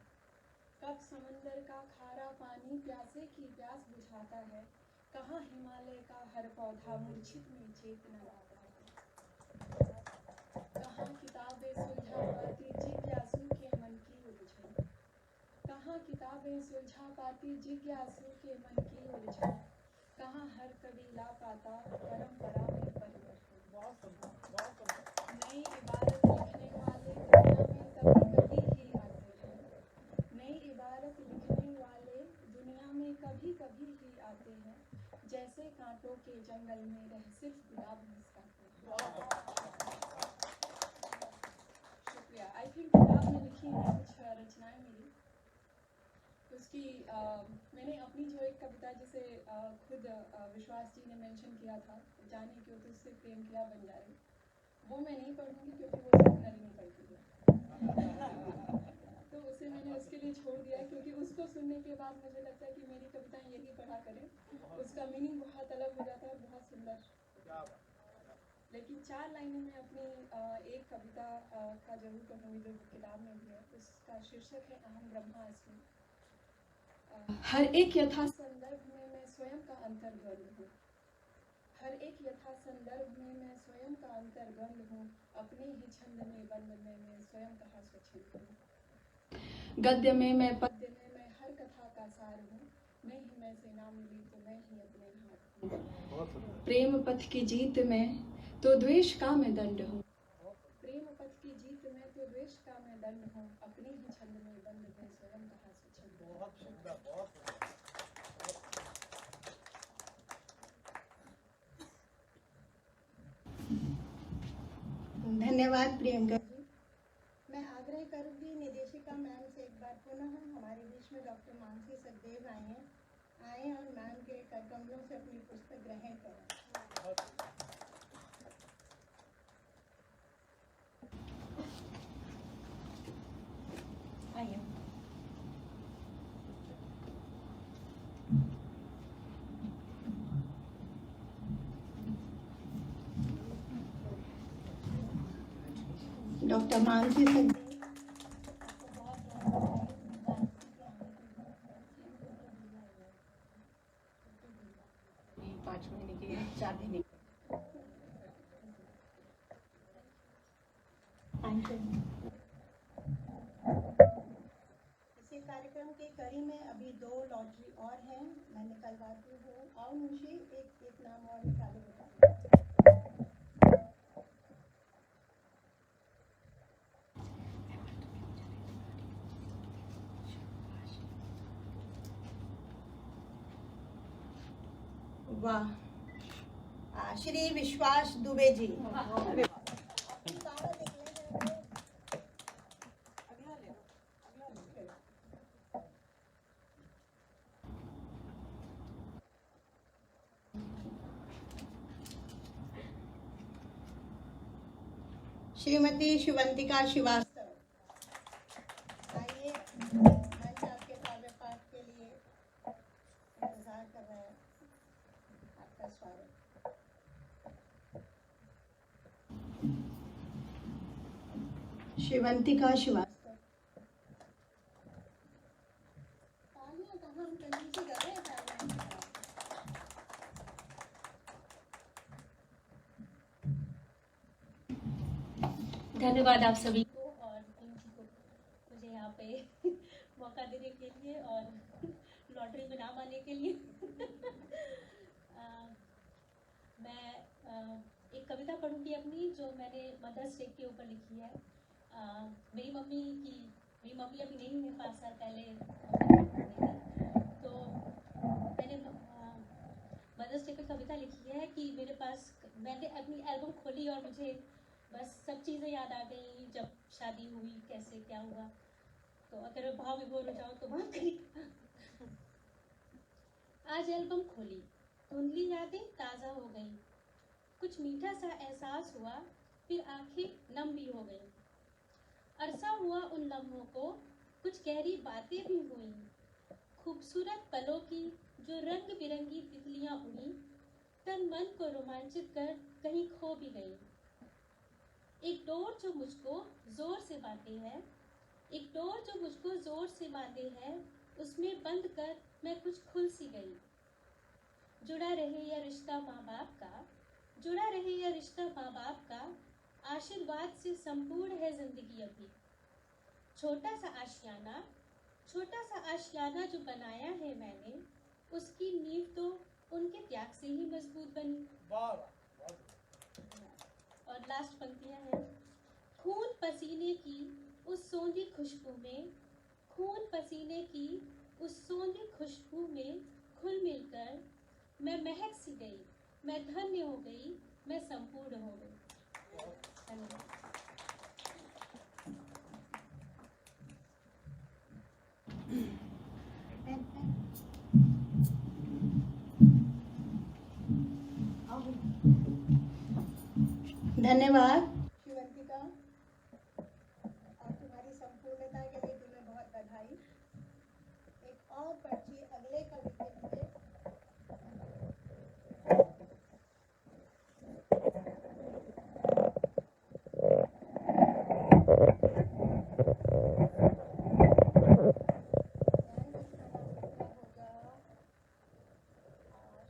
कब समंदर का खारा पानी प्यासे की प्यास बुझाता है, कहाँ हिमालय का हर पौधा मूर्छित में चेतना लाता है, कहाँ किताबें सुलझा पाती जिज्ञासु के मन की उलझन, कहाँ किताबें सुलझा पाती जिज्ञासु के मन की उलझन, कहाँ हर कवि ला पाता परंपरा में परिवर्तन। नई इबारत लिखने वाले दुनिया में कभी कभी ही आते हैं, नई इबारत लिखने वाले दुनिया में कभी कभी ही आते हैं, जैसे कांटों के जंगल में रह सिर्फ गुलाब मुस्कुराते हैं। शुक्रिया। आई थिंक किताब में लिखी है कुछ रचनाएं मेरी, उसकी मैंने अपनी जो एक कविता जिसे खुद विश्वास जी ने मेंशन किया था, जाने क्यों तुझसे प्रेम किया बंजारे, वो मैं नहीं पढ़ूंगी क्योंकि वो सिर्फ नलिनी पढ़ती है। तो उसे मैंने उसके लिए छोड़ दिया क्योंकि उसको सुनने के बाद मुझे लगता है कि मेरी कविताएं यही पढ़ा करें, उसका मीनिंग बहुत अलग हो जाता है, बहुत सुंदर। लेकिन 4 लाइनें मैं अपनी एक कविता का जरूर पढ़ूंगी जो किताब में भी है। उसका शीर्षक है अहम ब्रह्मास्मि। हर एक यथा संदर्भ में मैं स्वयं का अंतर्गंध हूँ, हर एक यथा संदर्भ में मैं स्वयं का अंतर्गंध हूँ, अपने ही छंद में बंद में मैं स्वयं कहा स्वच्छंद हूँ। गद्य में मैं पद्य में मैं हर कथा का सार हूँ, मैं ही मैं से ना मिली तो मैं ही अपने हाथ हूँ। प्रेम पथ की जीत में तो द्वेष का मैं दंड हूँ, प्रेम पथ की जीत में तो द्वेष का मैं दंड हूँ, अपने ही छंद में बंद में स्वयं कहा स्वच्छंद हूँ। धन्यवाद प्रियंका जी। मैं आग्रह करूंगी निदेशिका मैम से एक बार पुनः हमारे बीच में डॉक्टर मानसी सखदेव आए और मैम के करकमलों से अपनी पुस्तक ग्रहण करें। आइए। डॉक्टर मानसी सखदेव 5 महीने की 4 महीने की। इसी कार्यक्रम के कड़ी में अभी 2 लॉटरी और हैं, मैं निकलवाती हूँ। और मुझे एक नाम और निकाले बेटा। वाह, श्री विश्वास दुबे जी। श्रीमती शिवंतिका श्रीवास्तव, आइए मंच आपके काव्य पाठ के लिए इंतजार कर रहे हैं। आपका स्वागत। शिवंतिका श्रीवास्तव। तालियां कहाँ, हम कंजूसी कर रहे हैं तालियां। धन्यवाद आप सभी को और टीम जी को मुझे यहाँ पे मौका देने के लिए और लॉटरी में नाम आने के लिए। मैं एक कविता पढ़ूंगी रागनी जो मैंने मदर्स डे के ऊपर लिखी है। मेरी मम्मी अभी नहीं है, 5 साल पहले तो मैंने मदर्स डे पे कविता लिखी है कि मेरे पास, मैंने अपनी एल्बम खोली और मुझे बस सब चीज़ें याद आ गई, जब शादी हुई कैसे क्या हुआ। तो अगर मैं भाव विभोर हो जाऊँ तो माफ करिए। आज एल्बम खोली, धुंधली यादें ताज़ा हो गई, कुछ मीठा सा एहसास हुआ, फिर आंखें नम भी हो गई। अरसा हुआ उन लम्हों को, कुछ गहरी बातें भी हुई, खूबसूरत पलों की जो रंग बिरंगी तितलियां उड़ी, तन मन को रोमांचित कर कहीं खो भी गई। एक डोर जो मुझको जोर से बांधे है, एक डोर जो मुझको जोर से बांधे है, उसमें बंद कर मैं कुछ खुल सी गई। जुड़ा रहे यह रिश्ता माँ बाप का, जुड़ा रहे यह रिश्ता माँ बाप का, आशीर्वाद से संपूर्ण है जिंदगी अभी। छोटा सा आशियाना जो बनाया है मैंने, उसकी नींव तो उनके त्याग से ही मजबूत बनी। और लास्ट पंक्तियां हैं। खून पसीने की उस सौंधी खुशबू में, खून पसीने की उस सौंधी खुशबू में घुल मिलकर मैं महक सी गई, मैं धन्य हो गई, मैं संपूर्ण हो गई। धन्यवाद। धन्यवाद शिवंतिका, और तुम्हारी संपूर्णता के लिए तुम्हें बहुत बधाई। एक और पर्ची अगले कवि के लिए।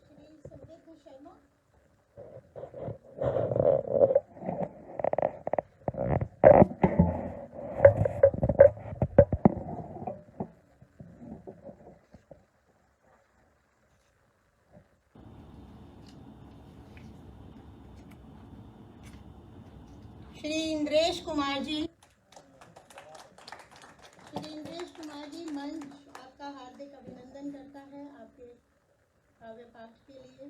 श्री समृद्ध शर्मा। श्री इंद्रेश कुमार जी, मंच आपका हार्दिक अभिनंदन करता है आपके काव्य पाठ के लिए,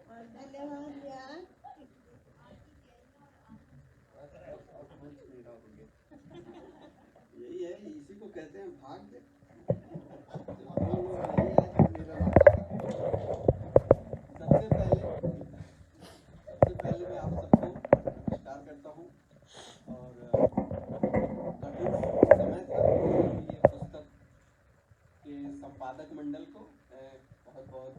और धन्यवाद यार। यही है, इसी को कहते हैं भाग्य। सबसे पहले मैं आप सबको नमस्कार करता हूँ, और कठिन समय था ये पुस्तक के संपादक मंडल को बहुत बहुत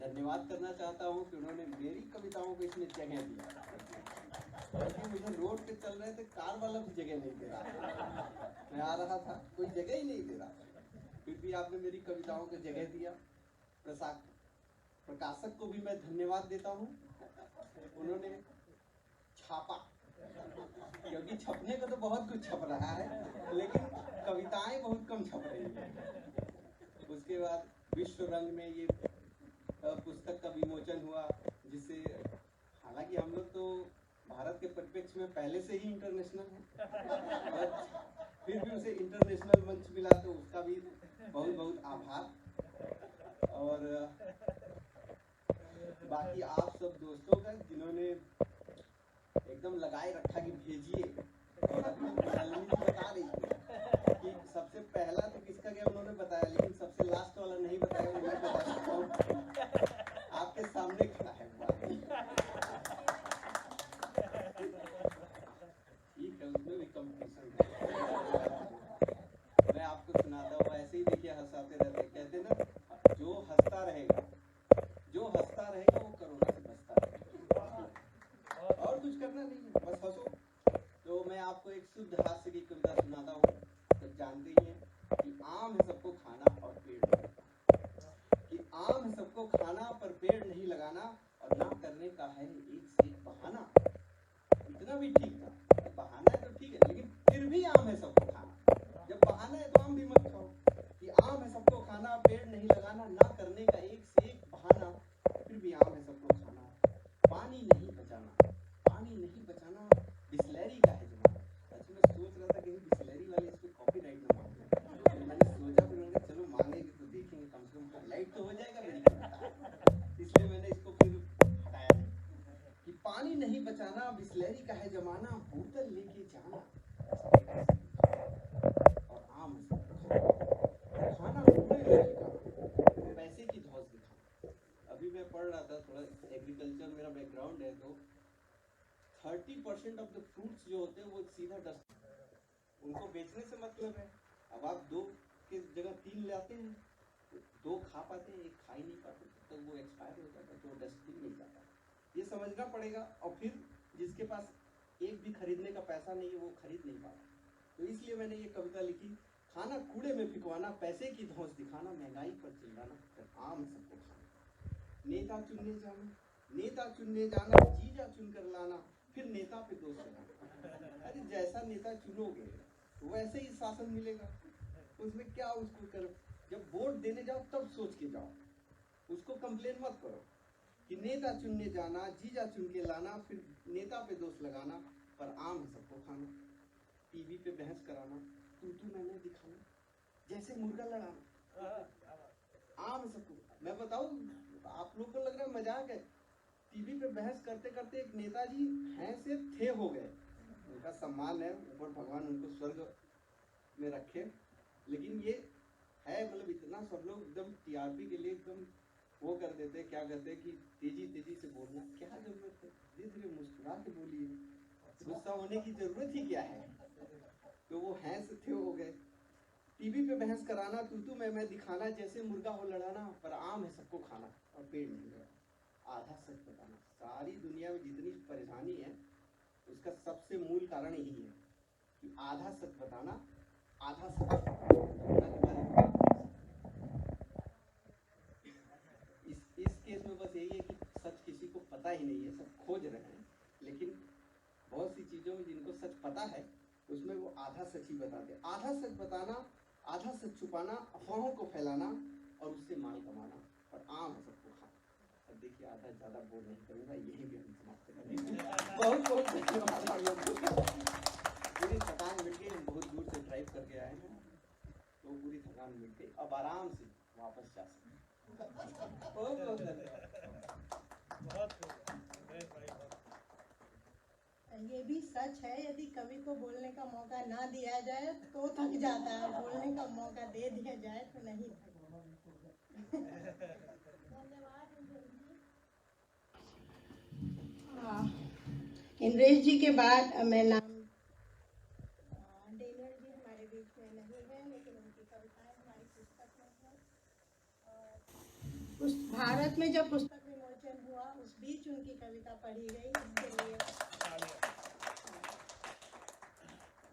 धन्यवाद करना चाहता हूँ कि उन्होंने मेरी कविताओं को इसमें जगह दी। क्योंकि मुझे रोड पे चल रहे थे, कार वाला भी जगह नहीं दे रहा था, मैं आ रहा था, कोई जगह ही नहीं दे रहा था, फिर भी आपने मेरी कविताओं को जगह दिया। प्रकाशक को भी मैं धन्यवाद देता हूँ, उन्होंने छापा, क्योंकि छपने को तो बहुत कुछ छप रहा है, लेकिन कविताएं बहुत कम छप रही हैं। उसके बाद विश्व रंग में ये पुस्तक का विमोचन हुआ, जिससे हालांकि हम लोग तो भारत के परिप्रेक्ष्य में पहले से ही इंटरनेशनल है, और फिर भी उसे इंटरनेशनल मंच मिला, तो उसका भी बहुत बहुत आभार। और बाकी आप सब दोस्तों का, जिन्होंने एकदम लगाए रखा कि भेजिए, और अभी नलिनी जी बता रही थी कि सबसे पहला तो किसका गया उन्होंने बताया, लेकिन सबसे लास्ट वाला नहीं बताया, वो मैं बता सकता हूँ, आपके सामने खड़ा है। ठीक है, उसमें भी कंपटीशन है। मैं आपको सुनाता हूँ, ऐसे ही देखिए हंसाते रहते, कहते ना जो हंसता रहेगा वो कोरोना से बचता रहेगा, और कुछ करना नहीं है, बस हंसो। तो मैं आपको एक शुद्ध हास्य की कविता सुनाता हूँ। तो जानते ही हैं कि आम है सबको खाना और पेड़ नहीं, कि आम है सबको खाना पर पेड़ नहीं लगाना, और ना करने का है एक से एक बहाना। इतना भी ठीक था, बहाना है तो ठीक है, लेकिन फिर भी आम है सबको खाना। जब बहाना है तो आम भी मत खाओ, कि आम है सबको खाना, पेड़ नहीं लगाना, ना करने का एक से एक बहाना, फिर भी आम है सबको खाना। पानी नहीं बिस्लैरी का है जमाना, बोतल लेके जाना और आम खाना पूरे में खाना, पैसे की धौस दिखाना। अभी मैं पढ़ रहा था, थोड़ा एग्रीकल्चर मेरा बैकग्राउंड है, तो 30% ऑफ द फ्रूट्स जो होते हैं वो सीधा डस्ट, उनको बेचने से मतलब है। अब आप 2 की जगह 3 लाते हैं, 2 खा पाते हैं, 1 खा ही नहीं पाते, तो वो एक्सपायर हो जाता है, तो डस्टबिन नहीं जाता। ये समझना पड़ेगा। और फिर जिसके पास एक भी खरीदने का पैसा नहीं है वो खरीद नहीं पाता। तो इसलिए मैंने ये कविता लिखी, खाना कूड़े में फिकवाना, पैसे की धौंस दिखाना, महंगाई पर चिल्लाना, फिर आम सबको खाना। नेता चुनने जाना, जीजा चुन कर लाना, फिर नेता पे दोष लगाना। अरे जैसा नेता चुनोगे वैसे ही शासन मिलेगा, उसमें क्या उसको करो। जब वोट देने जाओ तब सोच के जाओ, उसको कंप्लेन मत करो कि नेता चुनने जाना, जीजा चुन के लाना, फिर नेता पे दोष लगाना, पर आम सबको खाना। टीवी पे बहस कराना, तू मैंने दिखाना, जैसे मुर्गा लड़ाना, आम सबको। मैं बताऊं, आप लोग को लग रहा है मजाक है, टीवी पे बहस करते करते एक नेताजी हैं से थे हो गए। उनका सम्मान है, ऊपर भगवान उनको स्वर्ग में रखे, लेकिन ये है मतलब इतना सब लोग एकदम टीआरपी के लिए एकदम वो कर देते हैं, क्या करते हैं कि तेजी से बोलना, क्या जरूरत है, धीरे धीरे मुस्कुरा के बोलिए, गुस्सा होने की जरूरत ही क्या है। तो वो हैं से थे हो गए। टीवी पे बहस कराना, तू मैं दिखाना, जैसे मुर्गा हो लड़ाना, पर आम है सबको खाना और पेड़ नहीं लगा। आधा सच बताना, सारी दुनिया में जितनी परेशानी है उसका सबसे मूल कारण यही है कि आधा सच बताना, आधा सच इस केस में बस यही है कि सच किसी को पता ही नहीं है, सब खोज रहे हैं। लेकिन बहुत सी चीजों में जिनको सच पता है उसमें वो आधा सच ही बताते। आधा सच बताना, आधा सच छुपाना, अफवाहों को फैलाना और उससे माल कमाना, और आम है सबको खाना। अब देखिए, आधा ज्यादा बोल नहीं करूंगा, यही भी हम समाप्त करेंगे। बहुत धन्यवाद आप लोगों को। पूरी थकान मिट गई, हम बहुत दूर से ड्राइव करके आए हैं, तो पूरी थकान मिट गई, अब आराम से वापस जा सकते हैं। बहुत धन्यवाद। ये भी सच है, यदि कवि को बोलने का मौका ना दिया जाए तो थक जाता है, बोलने का मौका दे दिया जाए तो नहीं थकता। इंद्रेश जी के बाद मैं नाम डेनियल जी हमारे बीच में नहीं है, लेकिन उनकी कविताएं हमारी पुस्तक में है। और भारत में जब पुस्तक विमोचन हुआ उस बीच उनकी कविता पढ़ी गई, इसके लिए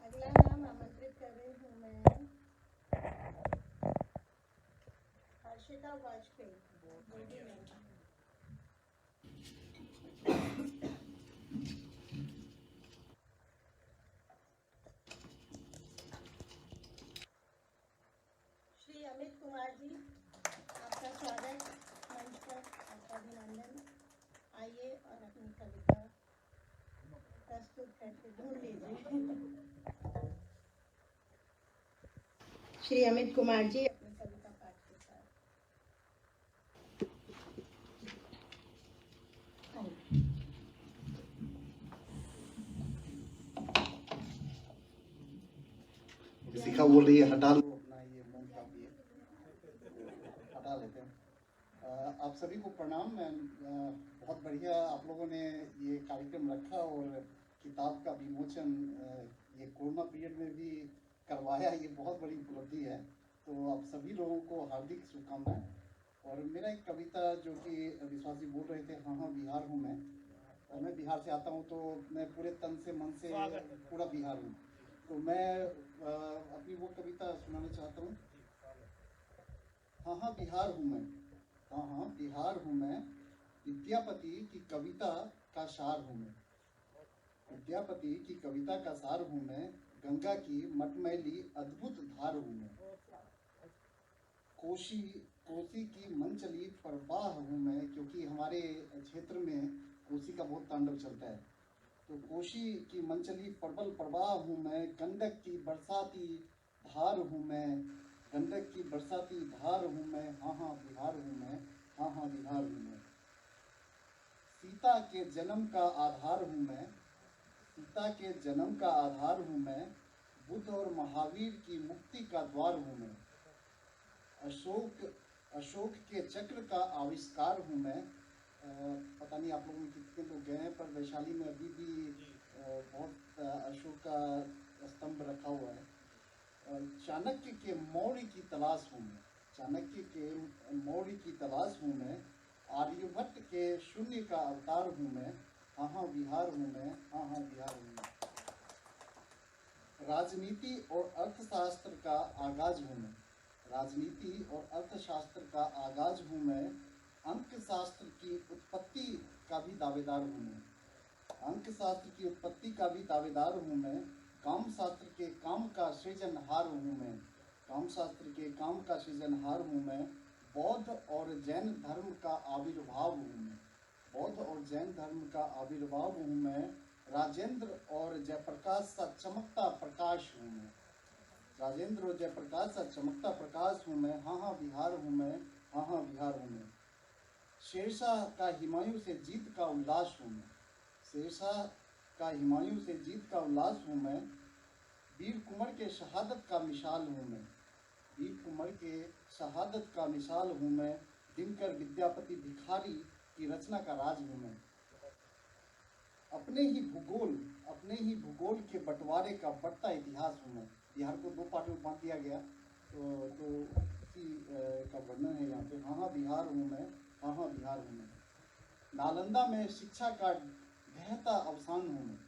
अगला नाम आमंत्रित कर रही हूँ मैं हर्षिता वाजपेयी। श्री अमित कुमार जी, आपका स्वागत मंच पर, आपका अभिनंदन। आइए और अपनी कविता प्रस्तुत करके ढूंढ लीजिए। श्री अमित कुमार जी अपनी कविता पाठ के साथ। शिखा बोल रही है हटा लो अपना ये मौन काफी है, हटा लेते हैं। आप सभी को प्रणाम। मैं बहुत बढ़िया आप लोगों ने ये कार्यक्रम रखा और किताब का विमोचन ये कोरोना पीरियड में भी करवाया, ये बहुत बड़ी उपलब्धि है। तो आप सभी लोगों को हार्दिक शुभकामनाएं। और मेरा एक कविता जो कि विश्वास जी बोल रहे थे, हाँ हाँ बिहार हूँ मैं, और मैं बिहार से आता हूँ, तो मैं पूरे तन से मन से पूरा बिहार हूँ। तो मैं अपनी वो कविता सुनाना चाहता हूँ। हाँ हाँ बिहार हूँ मैं, हाँ हाँ बिहार हूँ मैं, विद्यापति की कविता का सार हूँ मैं, विद्यापति की कविता का सार हूँ मैं, गंगा की मटमैली अद्भुत धार हूँ मैं, कोसी की मनचली प्रवाह हूँ मैं, क्योंकि हमारे क्षेत्र में कोसी का बहुत तांडव चलता है। तो कोसी की मनचली प्रबल प्रवाह हूँ मैं, गंडक की बरसाती धार हूँ मैं, गंडक की बरसाती धार हूँ मैं, हाँ हाँ बिहार हूँ मैं, हाँ हाँ बिहार हूँ मैं। सीता के जन्म का आधार हूँ मैं, सीता के जन्म का आधार हूँ मैं, बुद्ध और महावीर की मुक्ति का द्वार हूँ मैं, अशोक के चक्र का आविष्कार हूँ मैं। पता नहीं आप लोगों में कितने लोग गए हैं, पर वैशाली में अभी भी बहुत अशोक का स्तंभ रखा हुआ है। चाणक्य के मौर्य की तलाश हूँ मैं, चाणक्य के मौर्य की तलाश हूँ मैं। आर्यभट्ट के शून्य का अवतार हूँ मैं, हाँ हाँ बिहार हूँ मैं, हाँ हाँ बिहार हूँ मैं। राजनीति और अर्थशास्त्र का आगाज हूँ मैं, राजनीति और अर्थशास्त्र का आगाज हूँ मैं। अंकशास्त्र की उत्पत्ति का भी दावेदार हूँ मैं, अंकशास्त्र की उत्पत्ति का भी दावेदार हूँ मैं। कामशास्त्र के काम का सृजनहार हूँ मैं, कामशास्त्र के काम का सृजनहार हूँ मैं। बौद्ध और जैन धर्म का आविर्भाव हूँ मैं, बौद्ध और जैन धर्म का आविर्भाव हूँ मैं। राजेंद्र और जयप्रकाश सा चमकता प्रकाश हूँ मैं, राजेंद्र और जयप्रकाश सा चमकता प्रकाश हूँ मैं, हाँ हाँ बिहार हूँ मैं, हाँ हाँ बिहार हूँ मैं। शेरशाह का हुमायूं से जीत का उल्लास हूँ मैं, शेरशाह का हुमायूं से जीत का उल्लास हूँ मैं। वीर कुंवर के शहादत का मिसाल हूँ मैं, वीर कुंवर के शहादत का मिसाल हूँ मैं। दिनकर विद्यापति भिखारी की रचना का राज हूँ मैं। अपने ही भूगोल के बंटवारे का बढ़ता इतिहास हूँ मैं। बिहार को 2 पार्ट में बांट दिया गया, तो उसी का वर्णन है यहाँ पे। हाँ हाँ बिहार हूँ मैं, हाँ हाँ बिहार हूँ मैं। नालंदा में शिक्षा का ढहता अवसान हूँ मैं,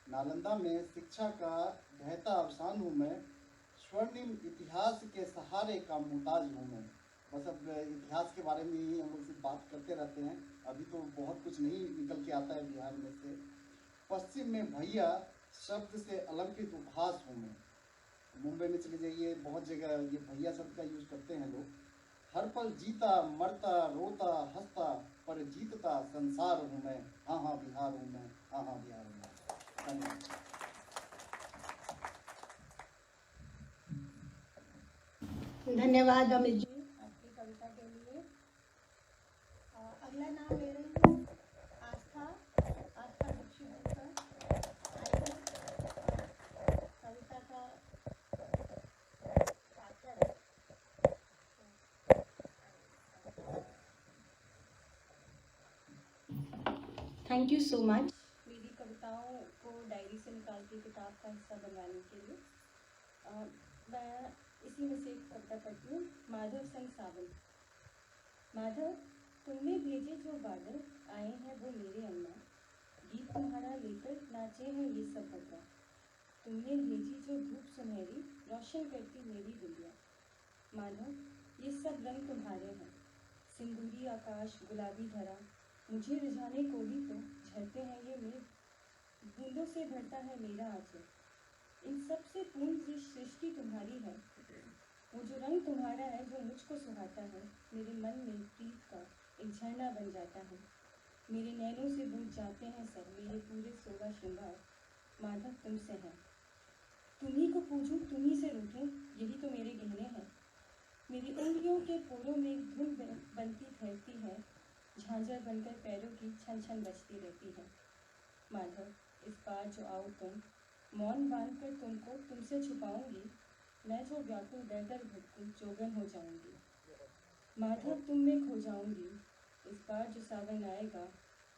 नालंदा में शिक्षा का ढहता अवसान हूँ मैं। स्वर्णिम इतिहास के सहारे का मुमताज हूँ मैं। बस अब इतिहास के बारे में ही हम लोग सिर्फ बात करते रहते हैं, अभी तो बहुत कुछ नहीं निकल के आता है बिहार में से। पश्चिम में भैया शब्द से अलंकृत उपहास हूँ मैं। मुंबई में चले जाइए, बहुत जगह ये भैया शब्द का यूज करते हैं लोग। हर पल जीता मरता रोता हंसता पर जीतता संसार हूँ मैं, हाँ हाँ बिहार हूँ मैं, हाँ हाँ बिहार हूँ मैं। धन्यवाद। धन्यवाद अमित जी आपकी कविता के लिए। अगला नाम ले रही हूँ आस्था दीक्षित जी का। आइए, कविता का पात्र। थैंक यू सो मच मेरी कविताओं को डायरी से निकाल के किताब का हिस्सा बनवाने के लिए। मैं इसी में से एक कविता पढ़ती हूँ। माधव संग सावन। माधव, तुमने भेजे जो बादल आए हैं वो मेरे अन्ना, गीत तुम्हारा लेकर नाचे हैं ये सब बता। तुमने भेजी जो धूप सुनहरी रोशन करती मेरी दुनिया। माधव, ये सब रंग तुम्हारे हैं, सिंदूरी आकाश गुलाबी धरा, मुझे रिझाने को ही तो झरते हैं ये मेघ, बूंदों से भरता है मेरा आंचल। इन सब से पूर्ण सृष्टि तुम्हारी है। वो जो रंग तुम्हारा है जो मुझको सुहाता है, मेरे मन में प्रीत का एक झरना बन जाता है। मेरे नैनों से बूझ जाते हैं सब मेरे पूरे 16 श्रृंगार। माधव, तुमसे है, तुम्ही को पूजूं तुम्ही से रूठूं, यही तो मेरे गहने हैं। मेरी उंगलियों के पोरों में एक धुन बनती ठहरती है, झांझर बनकर पैरों की छन छन बजती रहती है। माधव, इस बार जो आओ तुम, मौन बांधकर तुमको तुमसे छुपाऊंगी, मैं जो व्याकुल दर दर भटकूं जोगन हो जाऊंगी। माधव, तुम में खो जाऊंगी, इस बार जो सावन आएगा,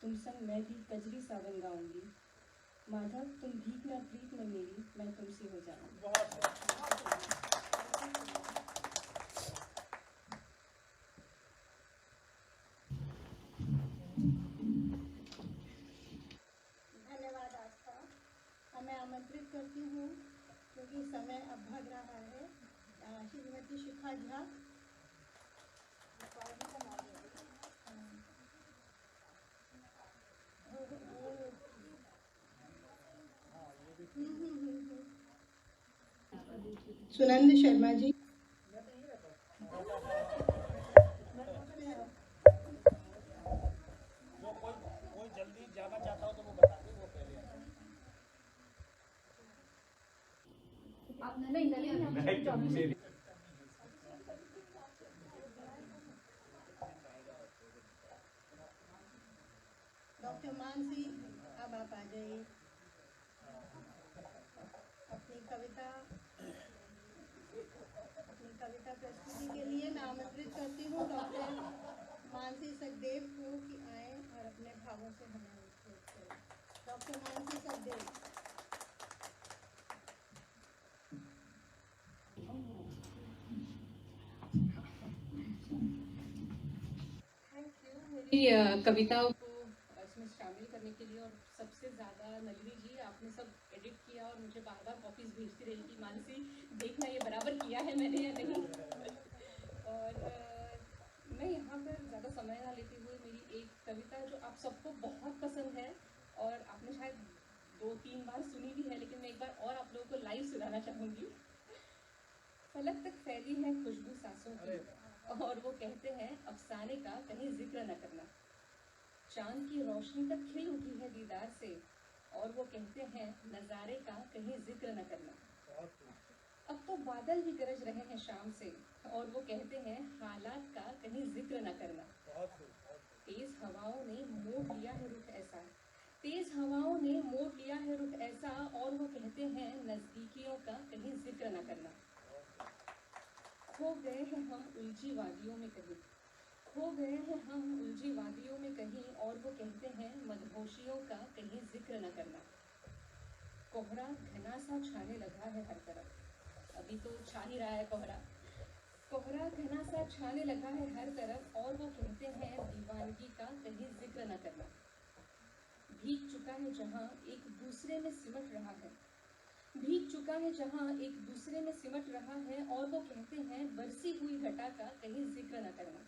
तुम संग मैं भी कजरी सावन गाऊंगी। माधव, तुम भीगना प्रीत में मेरी, मैं तुमसे हो जाऊंगी। धन्यवाद आस्था। अब मैं आमंत्रित करती हूँ, क्योंकि समय अब भाग रहा है, श्रीमती शिखा झा। सुनंद शर्मा जी। कोई जल्दी जाना चाहता हो तो वो बता दे, वो पहले आप नहीं डॉक्टर मानसी, अब आप आ जाइए। कविता प्रस्तुति के लिए मैं आमंत्रित करती हूँ डॉक्टर मानसी सखदेव को कि आए और अपने भावों से हमें उत्तेजित करें। डॉक्टर मानसी सखदेव। मेरी कविताओं को इसमें शामिल करने के लिए और सबसे ज़्यादा नलिनी जी आपने सब एडिट किया और मुझे बार बार कॉपीज भेजती रही कि मानसी देखना ये बराबर किया है मैंने या नहीं। और मैं यहाँ पर ज़्यादा समय ना लेते हुए मेरी एक कविता जो आप सबको बहुत पसंद है और आपने शायद 2-3 बार सुनी भी है, लेकिन मैं एक बार और आप लोगों को लाइव सुनाना चाहूँगी। फलक तक फैली है खुशबू सांसों की और वो कहते हैं अफसाने का कहीं जिक्र न करना। चांद की रोशनी तक खिल उठी है दीदार से और वो कहते हैं नज़ारे का कहीं जिक्र न करना। अब तो बादल भी गरज रहे हैं शाम से और वो कहते हैं हालात का कहीं जिक्र न करना। तेज हवाओं ने मोड़ लिया है रुख ऐसा, तेज हवाओं ने मोड़ लिया है रुख ऐसा और वो कहते हैं नजदीकियों का कहीं जिक्र न करना। खो गए हैं हम उलझी वादियों में कहीं, खो गए हैं हम उलझी वादियों में कहीं और वो कहते हैं मदहोशियों का कहीं जिक्र न करना। कोहरा घना सा छाने लगा है हर तरफ, अभी तो छा ही रहा है कोहरा। कोहरा घना सा छाने लगा है हर तरफ और वो कहते हैं दीवानगी का कहीं जिक्र न करना। भीग चुका है जहाँ एक दूसरे में सिमट रहा है, भीग चुका है जहाँ एक दूसरे में सिमट रहा है और वो कहते हैं बरसी हुई घटा का कहीं जिक्र न करना।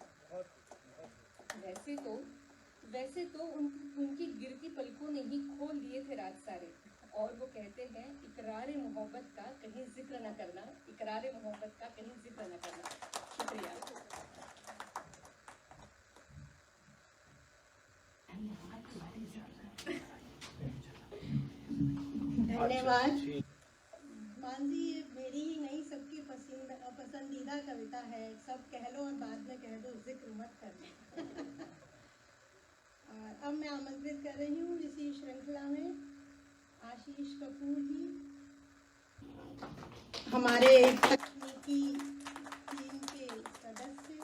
वैसे तो उनकी गिरती पलकों ने ही खोल दिए थे रात सारे और वो कहते हैं इकरार मोहब्बत का कहीं जिक्र न करना, इकरार मोहब्बत का कहीं जिक्र न करना। शुक्रिया। धन्यवाद। मानसी, ये मेरी ही नहीं सबकी पसंदीदा कविता है। सब कह लो और बाद में कह दो, जिक्र मत करना। और अब मैं आमंत्रित कर रही हूँ इसी श्रृंखला में आशीष कपूर जी, हमारे तकनीकी टीम के सदस्य,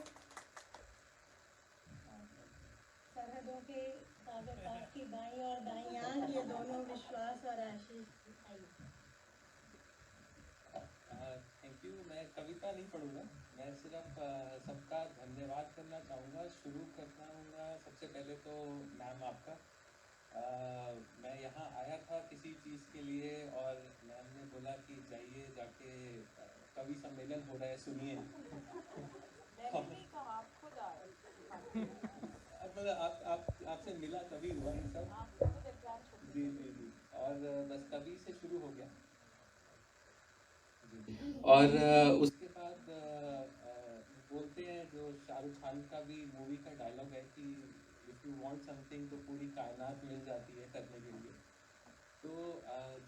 सरहदों के कागज आपकी बाईं और दाईं आंख, ये दोनों विश्वास और आशीष। Thank you. मैं कविता नहीं पढ़ूंगा, मैं सिर्फ सबका धन्यवाद करना चाहूँगा। शुरू करना हूँगा सबसे पहले तो मैम आपका। मैं यहाँ आया था किसी चीज़ के लिए और मैम ने बोला कि जाइए जाके कवि सम्मेलन हो रहा है सुनिए। आपसे मिला तभी हुआ ये सब। जी जी जी। और बस तभी से शुरू हो गया। और उसके बाद बोलते हैं जो शाहरुख खान का भी मूवी का डायलॉग है कि इफ़ यू वांट समथिंग तो पूरी कायनात मिल जाती है करने के लिए। तो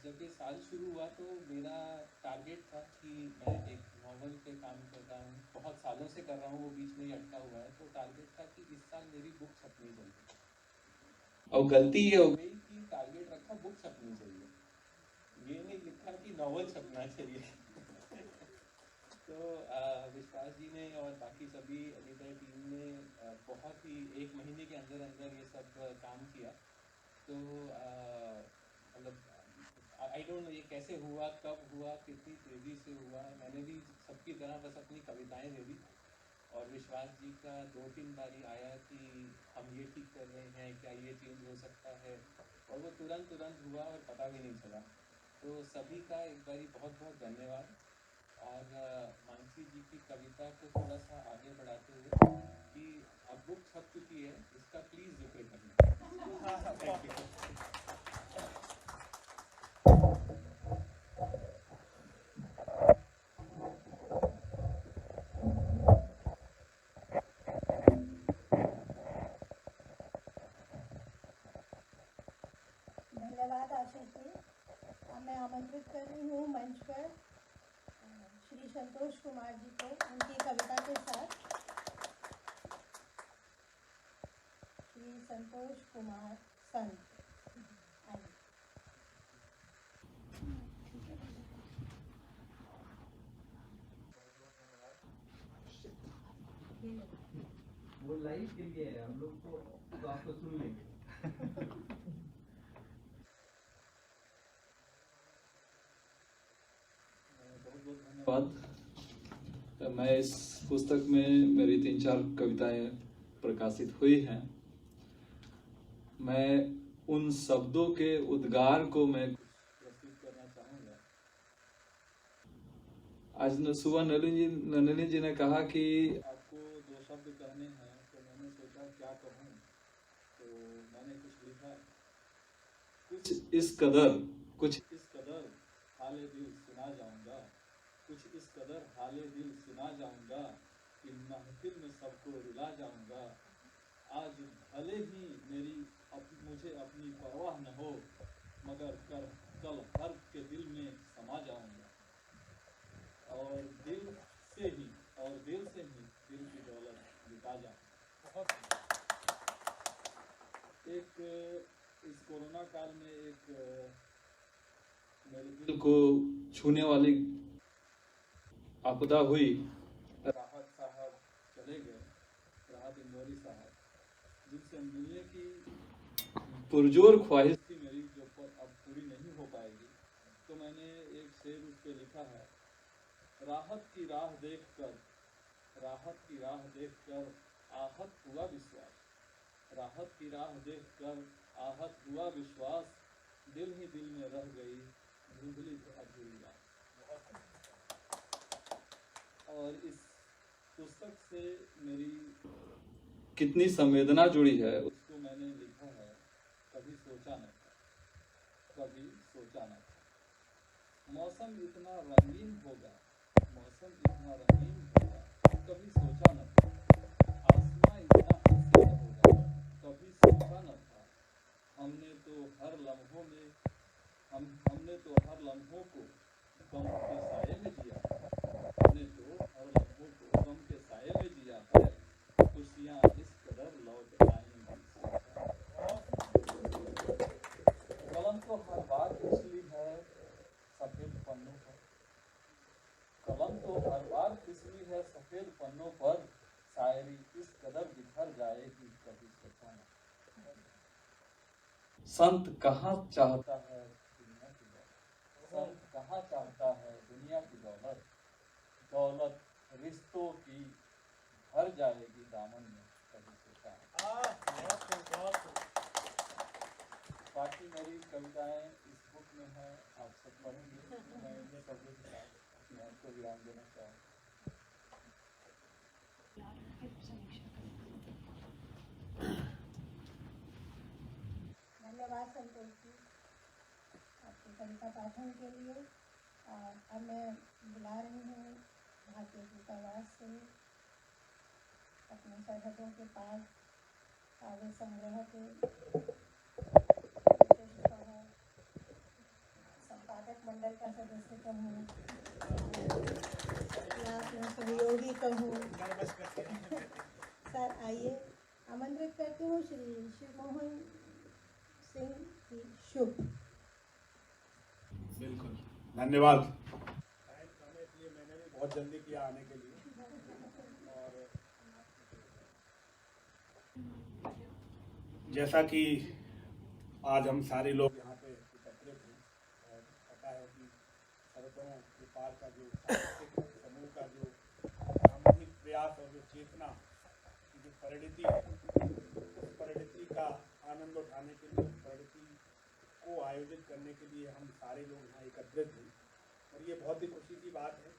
जब ये साल शुरू हुआ तो मेरा टारगेट था कि मैं एक नॉवल पे काम कर रहा हूँ, बहुत सालों से कर रहा हूँ, वो बीच में ही अटका हुआ है। तो टारगेट था कि इस साल मेरी बुक छपनी चाहिए और गलती ये हो गई कि टारगेट रखा बुक छपनी चाहिए, ये नहीं लिखा कि नॉवल छपना चाहिए। तो विश्वास जी ने और बाकी सभी अलीदय टीम ने बहुत ही 1 महीने के अंदर अंदर ये सब काम किया। तो मतलब आई डोंट नो ये कैसे हुआ, कब हुआ, कितनी तेज़ी से हुआ। मैंने भी सबकी तरह बस अपनी कविताएं दे दी और विश्वास जी का 2-3 बारी आया कि हम ये ठीक कर रहे हैं, क्या ये चेंज हो सकता है, और वो तुरंत हुआ और पता भी नहीं चला। तो सभी का एक बारी बहुत बहुत धन्यवाद। और मानसी जी की कविता को थोड़ा सा आगे बढ़ाते हुए कि अब बुक छप चुकी है, इसका प्लीज़ जिक्र करना। Thank you. धन्यवाद आशीष जी। अब मैं आमंत्रित कर रही हूँ मंच पर श्री संतोष कुमार जी को उनकी कविता के साथ। श्री संतोष कुमार संत। लाइव के लिए है, हम लोग तो आपको सुन लेंगे। धन्यवाद। मैं इस पुस्तक में मेरी 3-4 कविताएं प्रकाशित हुई हैं। मैं उन शब्दों के उद्गार को मैं प्रस्तुत करना चाहूँगा। आज सुबह नलिनी जी ने कहा कि आपको 2 शब्द कहने हैं, तो मैंने सोचा क्या कहूँ, तो मैंने कुछ लिखा, कुछ इस कदर हाले दिल सुना जाऊंगा, कुछ इस कदर हाले दिल सुना जाऊंगा कि महफिल में सबको रुला जाऊंगा। आज भले ही मुझे अपनी परवाह न हो, मगर कल हर के दिल में समा जाऊंगा, और दिल से ही दिल की दौलत लुटा जाऊंगा। एक इस कोरोना काल में एक मेरे दिल को छूने वाली आपदा हुई। राहत साहब चले गए, राहत इंदौरी साहब, जिनसे मिलने की पुरजोर ख्वाहिश थी मेरी, जो अब पूरी नहीं हो पाएगी। तो मैंने एक शेर उस पर लिखा है, राहत की राह देखकर आहत हुआ विश्वास, राहत की राह देखकर आहत हुआ विश्वास, दिल ही दिल में रह गई धुंधली अधूरी रात। और इस पुस्तक से मेरी कितनी संवेदना जुड़ी है उसको मैंने लिखा है, कभी सोचा न था मौसम इतना रंगीन होगा, कभी सोचा न था। आसमां इतना हसीन होगा, कभी सोचा न था। हमने तो हर लम्हों को गम के साये में जिया है, खुशियाँ इस कदर लौट आएंगी। कलम तो हर बार फिसली है सफेद पन्नों पर, शायरी इस कदर बिखर जाएगी कभी सोचा न। संत कहाँ चाहता है दुनिया की दौलत, दौलत रिश्तों की भर जाएगी दामन में कभी सोचा न। बाकी मेरी कविताएं इस बुक में हैं, आप सब पढ़ेंगे। मैं इन शब्दों के साथ अपने आप को विराम देना चाहूँगा। धन्यवाद संतोष जी आपके कविता पाठन के लिए। अब मैं बुला रही हूँ भारतीय दूतावास से अपने सरहदों के पास काव्य संग्रह के संपादक मंडल का सदस्य कहूँ या अपने सहयोगी कहूँ, सर आइए आमंत्रित करती हूँ श्री शिवमोहन सिंह की शुभ। बिल्कुल धन्यवाद। इसलिए मैंने भी बहुत जल्दी किया आने के लिए, और जैसा कि आज हम सारे लोग यहाँ पे एकत्रित हैं, और पता है कि सरहदों के पार का जो साहित्यिक समूह का जो सामूहिक प्रयास और जो चेतना की जो परिणति है, उस परिणति का आनंद उठाने के लिए, उस परिणति को आयोजित करने के लिए हम सारे लोग यहाँ एकत्रित हैं, और ये बहुत ही खुशी की बात है।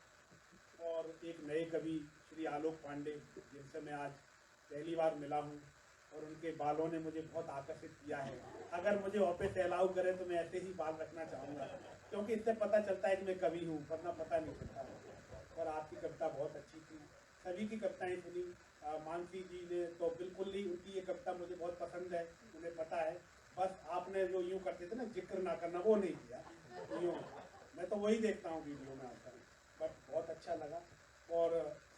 और एक नए कवि श्री आलोक पांडे, जिनसे मैं आज पहली बार मिला हूँ, और उनके बालों ने मुझे बहुत आकर्षित किया है। अगर मुझे ऑफिस से अलाउ करें तो मैं ऐसे ही बाल रखना चाहूँगा, क्योंकि इससे पता चलता है कि मैं कवि हूँ, वरना पता नहीं चलता। और आपकी कविता बहुत अच्छी थी, सभी की कविताएँ सुनी। मानसी जी ने तो बिल्कुल ही, उनकी ये कविता मुझे बहुत पसंद है, उन्हें पता है। बस आपने जो यूँ करते थे ना, जिक्र ना करना, वो नहीं किया यूँ। मैं तो वही देखता हूँ वीडियो में आता है, बट बहुत अच्छा लगा। और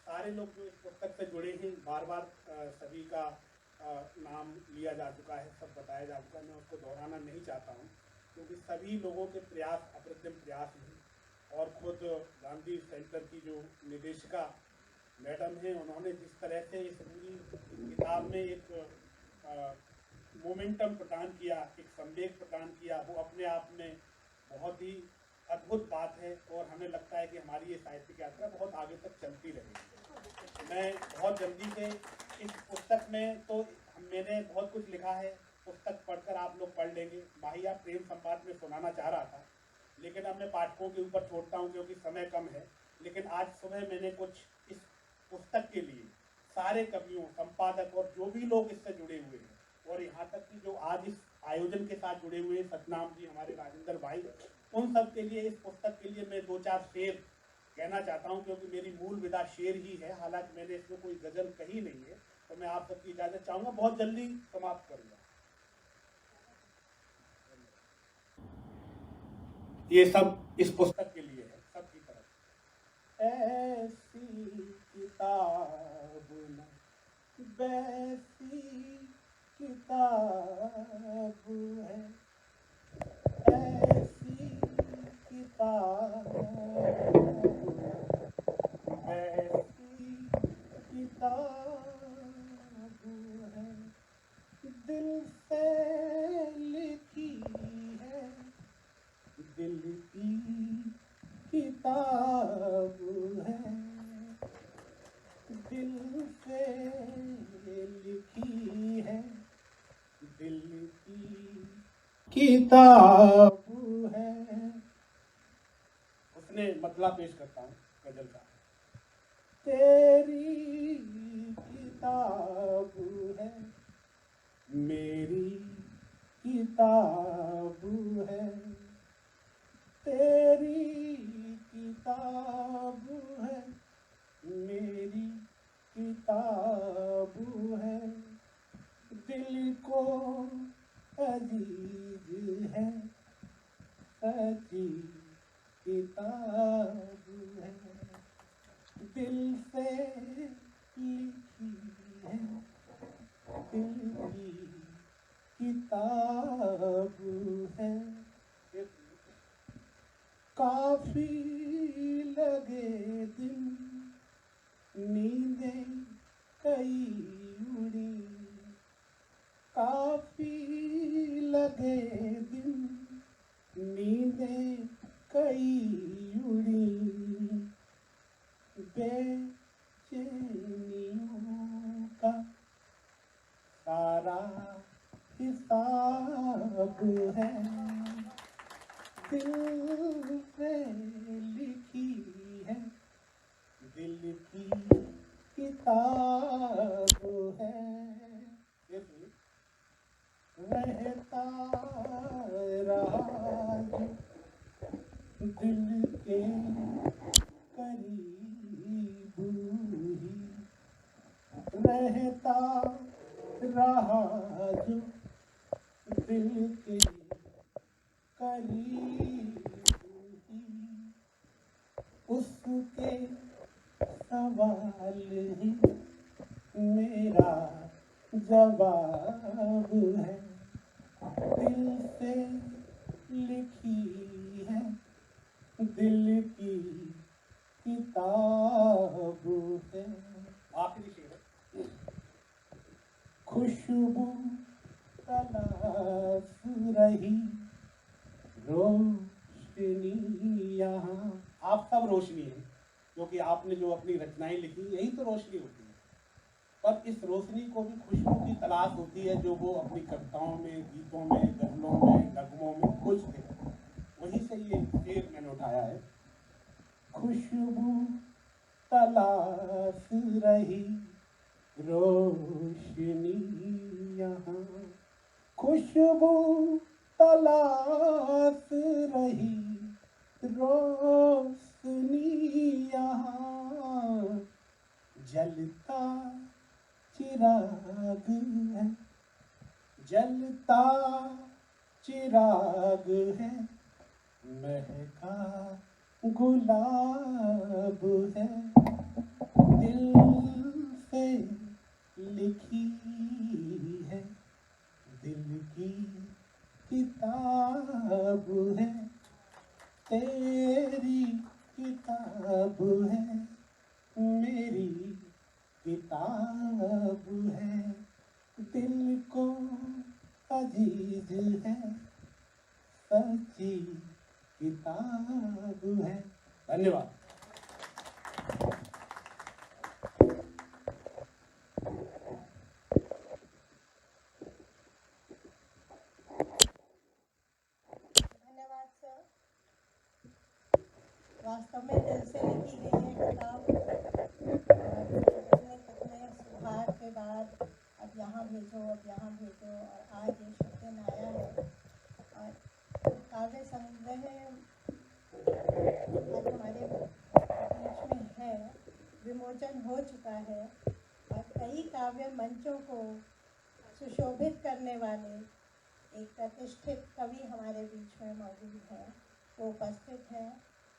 सारे लोग जो इस पुस्तक से जुड़े हैं, बार बार सभी का नाम लिया जा चुका है, सब बताया जा चुका है, मैं उसको दोहराना नहीं चाहता हूँ, क्योंकि सभी लोगों के प्रयास अप्रतिम प्रयास हैं। और खुद गांधी सेंटर की जो निदेशिका मैडम हैं, उन्होंने जिस तरह से इस पूरी किताब में एक मोमेंटम प्रदान किया, एक संवेग प्रदान किया, वो अपने आप में बहुत ही अद्भुत बात है और हमें लगता है कि हमारी ये साहित्यिक यात्रा बहुत आगे तक चलती रहेगी। मैं बहुत जल्दी से इस पुस्तक में तो मैंने बहुत कुछ लिखा है, पुस्तक पढ़कर आप लोग पढ़ लेंगे। माहिया प्रेम संवाद में सुनाना चाह रहा था, लेकिन अब मैं पाठकों के ऊपर छोड़ता हूँ क्योंकि समय कम है। लेकिन आज सुबह मैंने कुछ इस पुस्तक के लिए सारे कवियों, संपादक और जो भी लोग इससे जुड़े हुए हैं और यहाँ तक कि जो आज इस आयोजन के साथ जुड़े हुए हैं, सतनाम जी, हमारे राजेंद्र भाई, उन सब के लिए इस पुस्तक के लिए मैं 2-4 शेर कहना चाहता हूँ क्योंकि मेरी मूल विधा शेर ही है। हालांकि मैंने इसमें कोई गजल कही नहीं है, तो मैं आप सबकी इजाजत चाहूँगा, बहुत जल्दी समाप्त करूँगा। ये सब इस पुस्तक के लिए है, सबकी तरफ। ऐसी किताब न वैसी किताब है, ऐसी किताब वैसी किताब है, दिल से लिखी है, दिल की किताब है, दिल से लिखी है, दिल की किताब है। उसने मतला पेश करता हूँ गजल का। तेरी किताब है, मेरी किताब है, तेरी किताब है, मेरी किताब है, दिल को अजीज है, सच्ची किताब है, दिल से लिखी है, दिल की किताब है। काफी लगे दिन, नींदें कई उड़ी, काफी लगे दिन, नींदें कई उड़ी, बेचैनियों का सारा हिसाब है, दिल से लिखी है, दिल की किताब है। रहता राज दिल के करीब ही, रहता रहा जो दिल के करीब ही, उसके सवाल ही मेरा जवाब है, दिल से लिखी है, दिल की किताब है। आखिरी शेर। खुशबू तलाश रही रोशनी यहाँ, आप सब रोशनी है क्योंकि आपने जो अपनी रचनाएं लिखी यही तो रोशनी होती है, पर इस रोशनी को भी खुशबू की तलाश होती है जो वो अपनी कविताओं में, गीतों में, गजलों में, नगमों में कुछ थे। वहीं से ये शेर मैंने उठाया है। खुशबू तलाश रही रोशनी यहाँ, खुशबू तलाश रही रोशनी यहाँ, जलता चिराग है, जलता चिराग है, महका गुलाब है, दिल से लिखी है, दिल की किताब है, तेरी किताब है, मेरी किताब है, दिल को अजीज है, सच्ची किताब है। धन्यवाद। धन्यवाद सर। वास्तव में दिल से लिखी गई है किताब, कितने सुधार के बाद अब यहाँ भेजो, अब यहाँ भेजो, और आज ये शुभ दिन आया है। और काव्य संग्रह आज हमारे बीच में है, विमोचन हो चुका है, और कई काव्य मंचों को सुशोभित करने वाले एक प्रतिष्ठित कवि हमारे बीच में मौजूद हैं, वो उपस्थित हैं।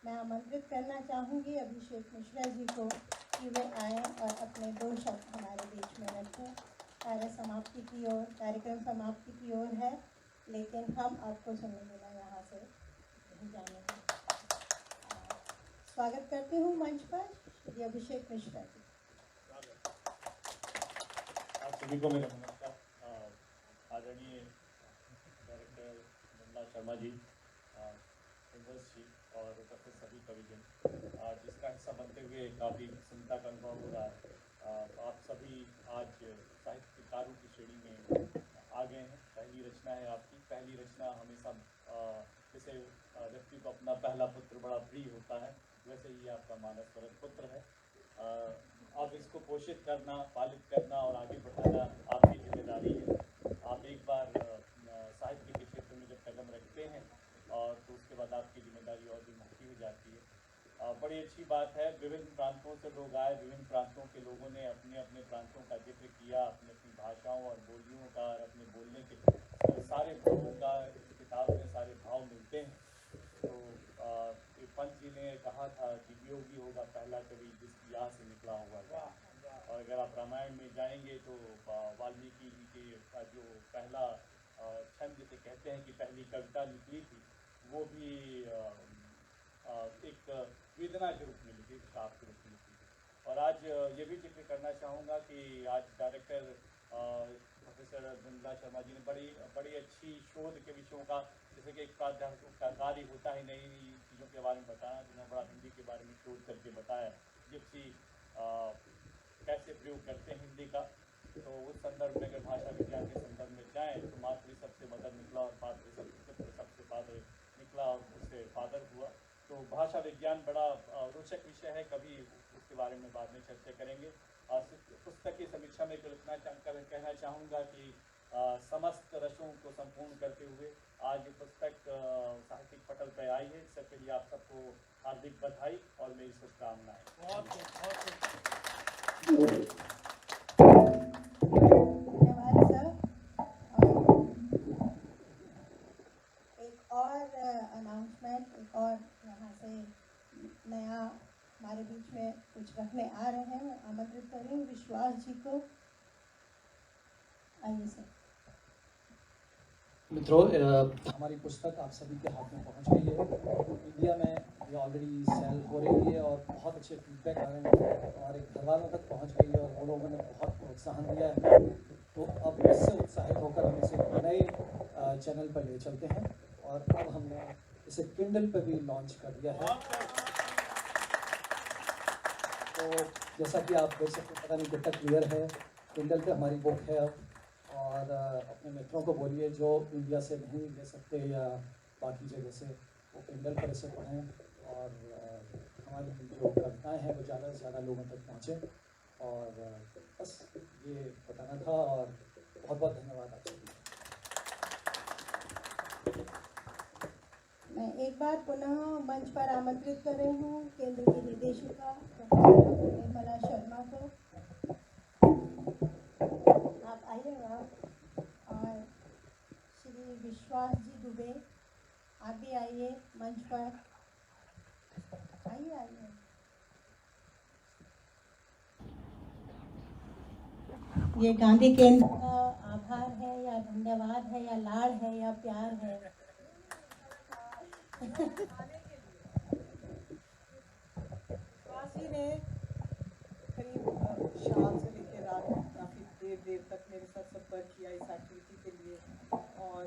मैं आमंत्रित करना चाहूँगी अभिषेक मिश्रा जी को कि वे आएँ और अपने 2 शब्द हमारे बीच में रखें। कार्यक्रम समाप्ति की ओर है, लेकिन हम आपको सुनने देना यहाँ से नहीं जाने दें। स्वागत करती हूँ मंच पर श्री अभिषेक मिश्रा जी। आप सभी को मेरा नमस्कार। आदरणीय डायरेक्टर नंदा शर्मा जी, इंद्रस जी और उपस्थित सभी कविजन, जिसका हिस्सा बनते हुए काफ़ी प्रसन्नता का अनुभव हो रहा है। आप सभी आज साहित्यकारों की श्रेणी में आ गए हैं। पहली रचना है आपकी। पहली रचना हमेशा जैसे व्यक्ति को अपना पहला पुत्र बड़ा प्रिय होता है, वैसे ही आपका मानस वरद पुत्र है। अब इसको पोषित करना, पालित करना और आगे बढ़ाना आपकी जिम्मेदारी है। आप एक बार साहित्य के क्षेत्र में जब कदम रखते हैं और तो उसके बाद आपकी जिम्मेदारी और भी मोटी हो जाती है। बड़ी अच्छी बात है, विभिन्न प्रांतों से लोग आए, विभिन्न प्रांतों के लोगों ने अपने अपने प्रांतों का जिक्र किया, अपनी अपनी भाषाओं और बोलियों का और अपने बोलने के सारे भावों का इस किताब में सारे भाव मिलते हैं। तो पंत जी ने कहा था कि वियोगी होगा पहला कवि जिसकी यहाँ से निकला होगा। और अगर आप रामायण में जाएंगे तो वाल्मीकि जी के जो पहला छंद जिसे कहते हैं कि पहली कविता निकली थी, वो भी एक वेदना के रूप में लिखी, श्राप के रूप में लिखी। और आज ये भी जिक्र करना चाहूँगा कि आज डायरेक्टर प्रोफेसर नंदा शर्मा जी ने बड़ी अच्छी शोध के विषयों का, जैसे कि एक प्राध्यापक का कार्य होता है नई नई चीज़ों के बारे में बताना, जिन्होंने बड़ा हिंदी के बारे में शोध करके बताया जिप्सी कैसे प्रयोग करते हैं हिंदी का। तो उस संदर्भ में अगर भाषा विज्ञान के संदर्भ में जाएँ तो मातृ सबसे मदर निकला और पात्र सबसे फादर निकला और उससे फादर हुआ। तो भाषा विज्ञान बड़ा रोचक विषय है, कभी उसके बारे में बाद में चर्चा करेंगे। पुस्तक की समीक्षा में कहना चाहूँगा कि समस्त रसों को संपूर्ण करते हुए आज ये पुस्तक साहित्यिक पटल पर आई है। इसके लिए आप सबको हार्दिक बधाई और मेरी शुभकामनाएं। धन्यवाद सर। एक और अनाउंसमेंट, एक और यहाँ से नया हमारे बीच में कुछ रखने आ रहे हैं। मैं आमंत्रित कर रही हूँ विश्वास जी को। आइए सर। मित्रों, हमारी पुस्तक आप सभी के हाथ में पहुंच गई है। इंडिया में ये ऑलरेडी सेल हो रही है और बहुत अच्छे फीडबैक आ रहे हैं। हमारे घर वालों तक पहुंच गई है और वो लोगों ने बहुत प्रोत्साहन दिया है। तो अब इससे उत्साहित होकर हम इसे नए चैनल पर ले चलते हैं और अब हमने इसे किंडल पर भी लॉन्च कर दिया है। तो जैसा कि आप देख सकते हैं, पता नहीं कितना क्लियर है, किंडल पे हमारी बुक है अब। और अपने मित्रों को बोलिए जो इंडिया से नहीं ले सकते या बाकी जगह से, वो किंडल पर इसे पढ़ें और हमारी जो कविताएँ हैं वो ज़्यादा से ज़्यादा लोगों तक पहुँचें। और बस ये बताना था और बहुत बहुत धन्यवाद आप सभी। मैं एक बार पुनः मंच पर आमंत्रित कर रही हूँ केंद्र की निदेशिका निर्मला शर्मा को। आप आइएगा। और श्री विश्वास जी दुबे, आप भी आइए मंच पर। आइए। ये गांधी केंद्र का आभार है या धन्यवाद है या लाड़ है या प्यार है? विश्वास जी ने शाम से लेकर रात तक काफ़ी देर तक मेरे साथ सब वर्क किया इस एक्टिविटी के लिए, और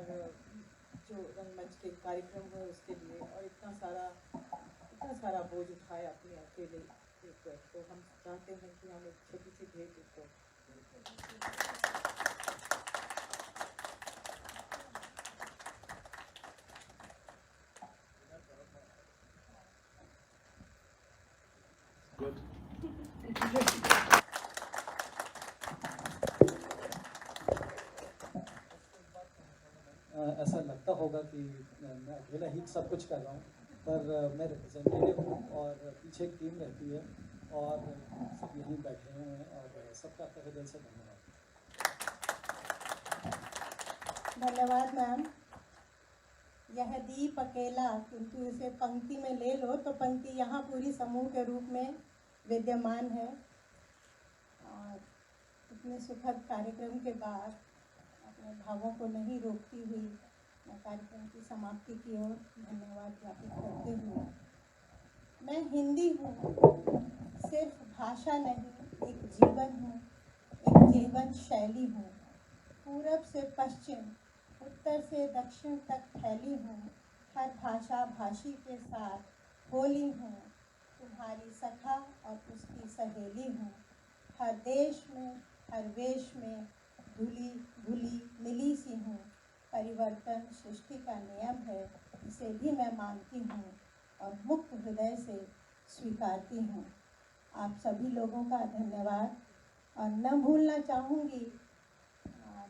जो रंगमंच के कार्यक्रम हुए उसके लिए, और इतना सारा बोझ उठाया अपने अकेले एक, तो हम चाहते हैं कि हम एक छोटी सी भेंट इसको ऐसा लगता होगा कि मैं अकेला ही सब कुछ कर रहा हूँ, पर मैं रिप्रेजेंटेटिव हूँ और पीछे एक टीम रहती है और सब यहीं बैठे हुए हैं, और सबका तहे दिल से धन्यवाद। धन्यवाद मैम। यह दीप अकेला, किंतु इसे पंक्ति में ले लो तो पंक्ति यहाँ पूरी समूह के रूप में विद्यमान है। और इतने सुखद कार्यक्रम के बाद अपने भावों को नहीं रोकती हुई मैं कार्यक्रम की समाप्ति की ओर धन्यवाद ज्ञापित करते हुए, मैं हिंदी हूँ, सिर्फ भाषा नहीं, एक जीवन हूँ, एक जीवन शैली हूँ। पूरब से पश्चिम, उत्तर से दक्षिण तक फैली हूँ, हर भाषा भाषी के साथ होली हूँ, तुम्हारी सखा और उसकी सहेली हूँ। हर देश में, हर वेश में धुली धुली मिली सी हूँ। परिवर्तन सृष्टि का नियम है, इसे भी मैं मानती हूँ और मुक्त हृदय से स्वीकारती हूँ। आप सभी लोगों का धन्यवाद, और न भूलना चाहूँगी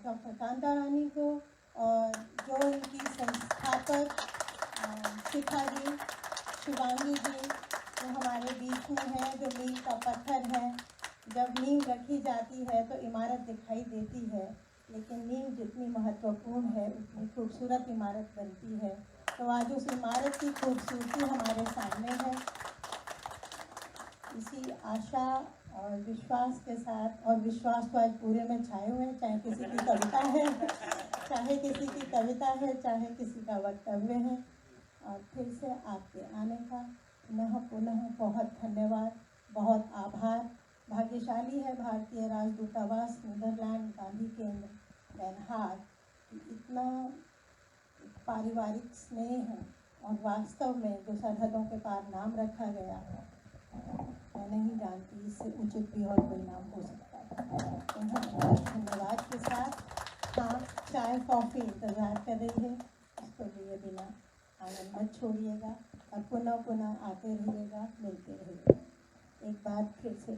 डॉक्टर कांता रानी को, और जो इनकी संस्थापक शिखा जी, शिवांगी जी, जो हमारे बीच में है, जो मील का पत्थर है। जब नींव रखी जाती है तो इमारत दिखाई देती है, लेकिन नींव जितनी महत्वपूर्ण है उतनी खूबसूरत इमारत बनती है। तो आज उस इमारत की खूबसूरती हमारे सामने है। इसी आशा और विश्वास के साथ, और विश्वास तो आज पूरे में छाए हुए हैं, चाहे किसी की कविता है, चाहे किसी की कविता है, चाहे किसी का वक्तव्य है। और फिर से आपके आने का पुनः बहुत धन्यवाद, बहुत आभार। भाग्यशाली है भारतीय राजदूतावास नीदरलैंड गांधी केंद्र Den Haag कि इतना पारिवारिक स्नेह है, और वास्तव में जो सरहदों के पार नाम रखा गया, मैं नहीं जानती इससे उचित भी और कोई नाम हो सकता है। धन्यवाद के साथ हाँ, चाय कॉफ़ी इंतज़ार कर रही है, उसको लिए बिना आनंद मत छोड़िएगा, और पुनः आते रहिएगा, मिलते रहिएगा। एक बार फिर से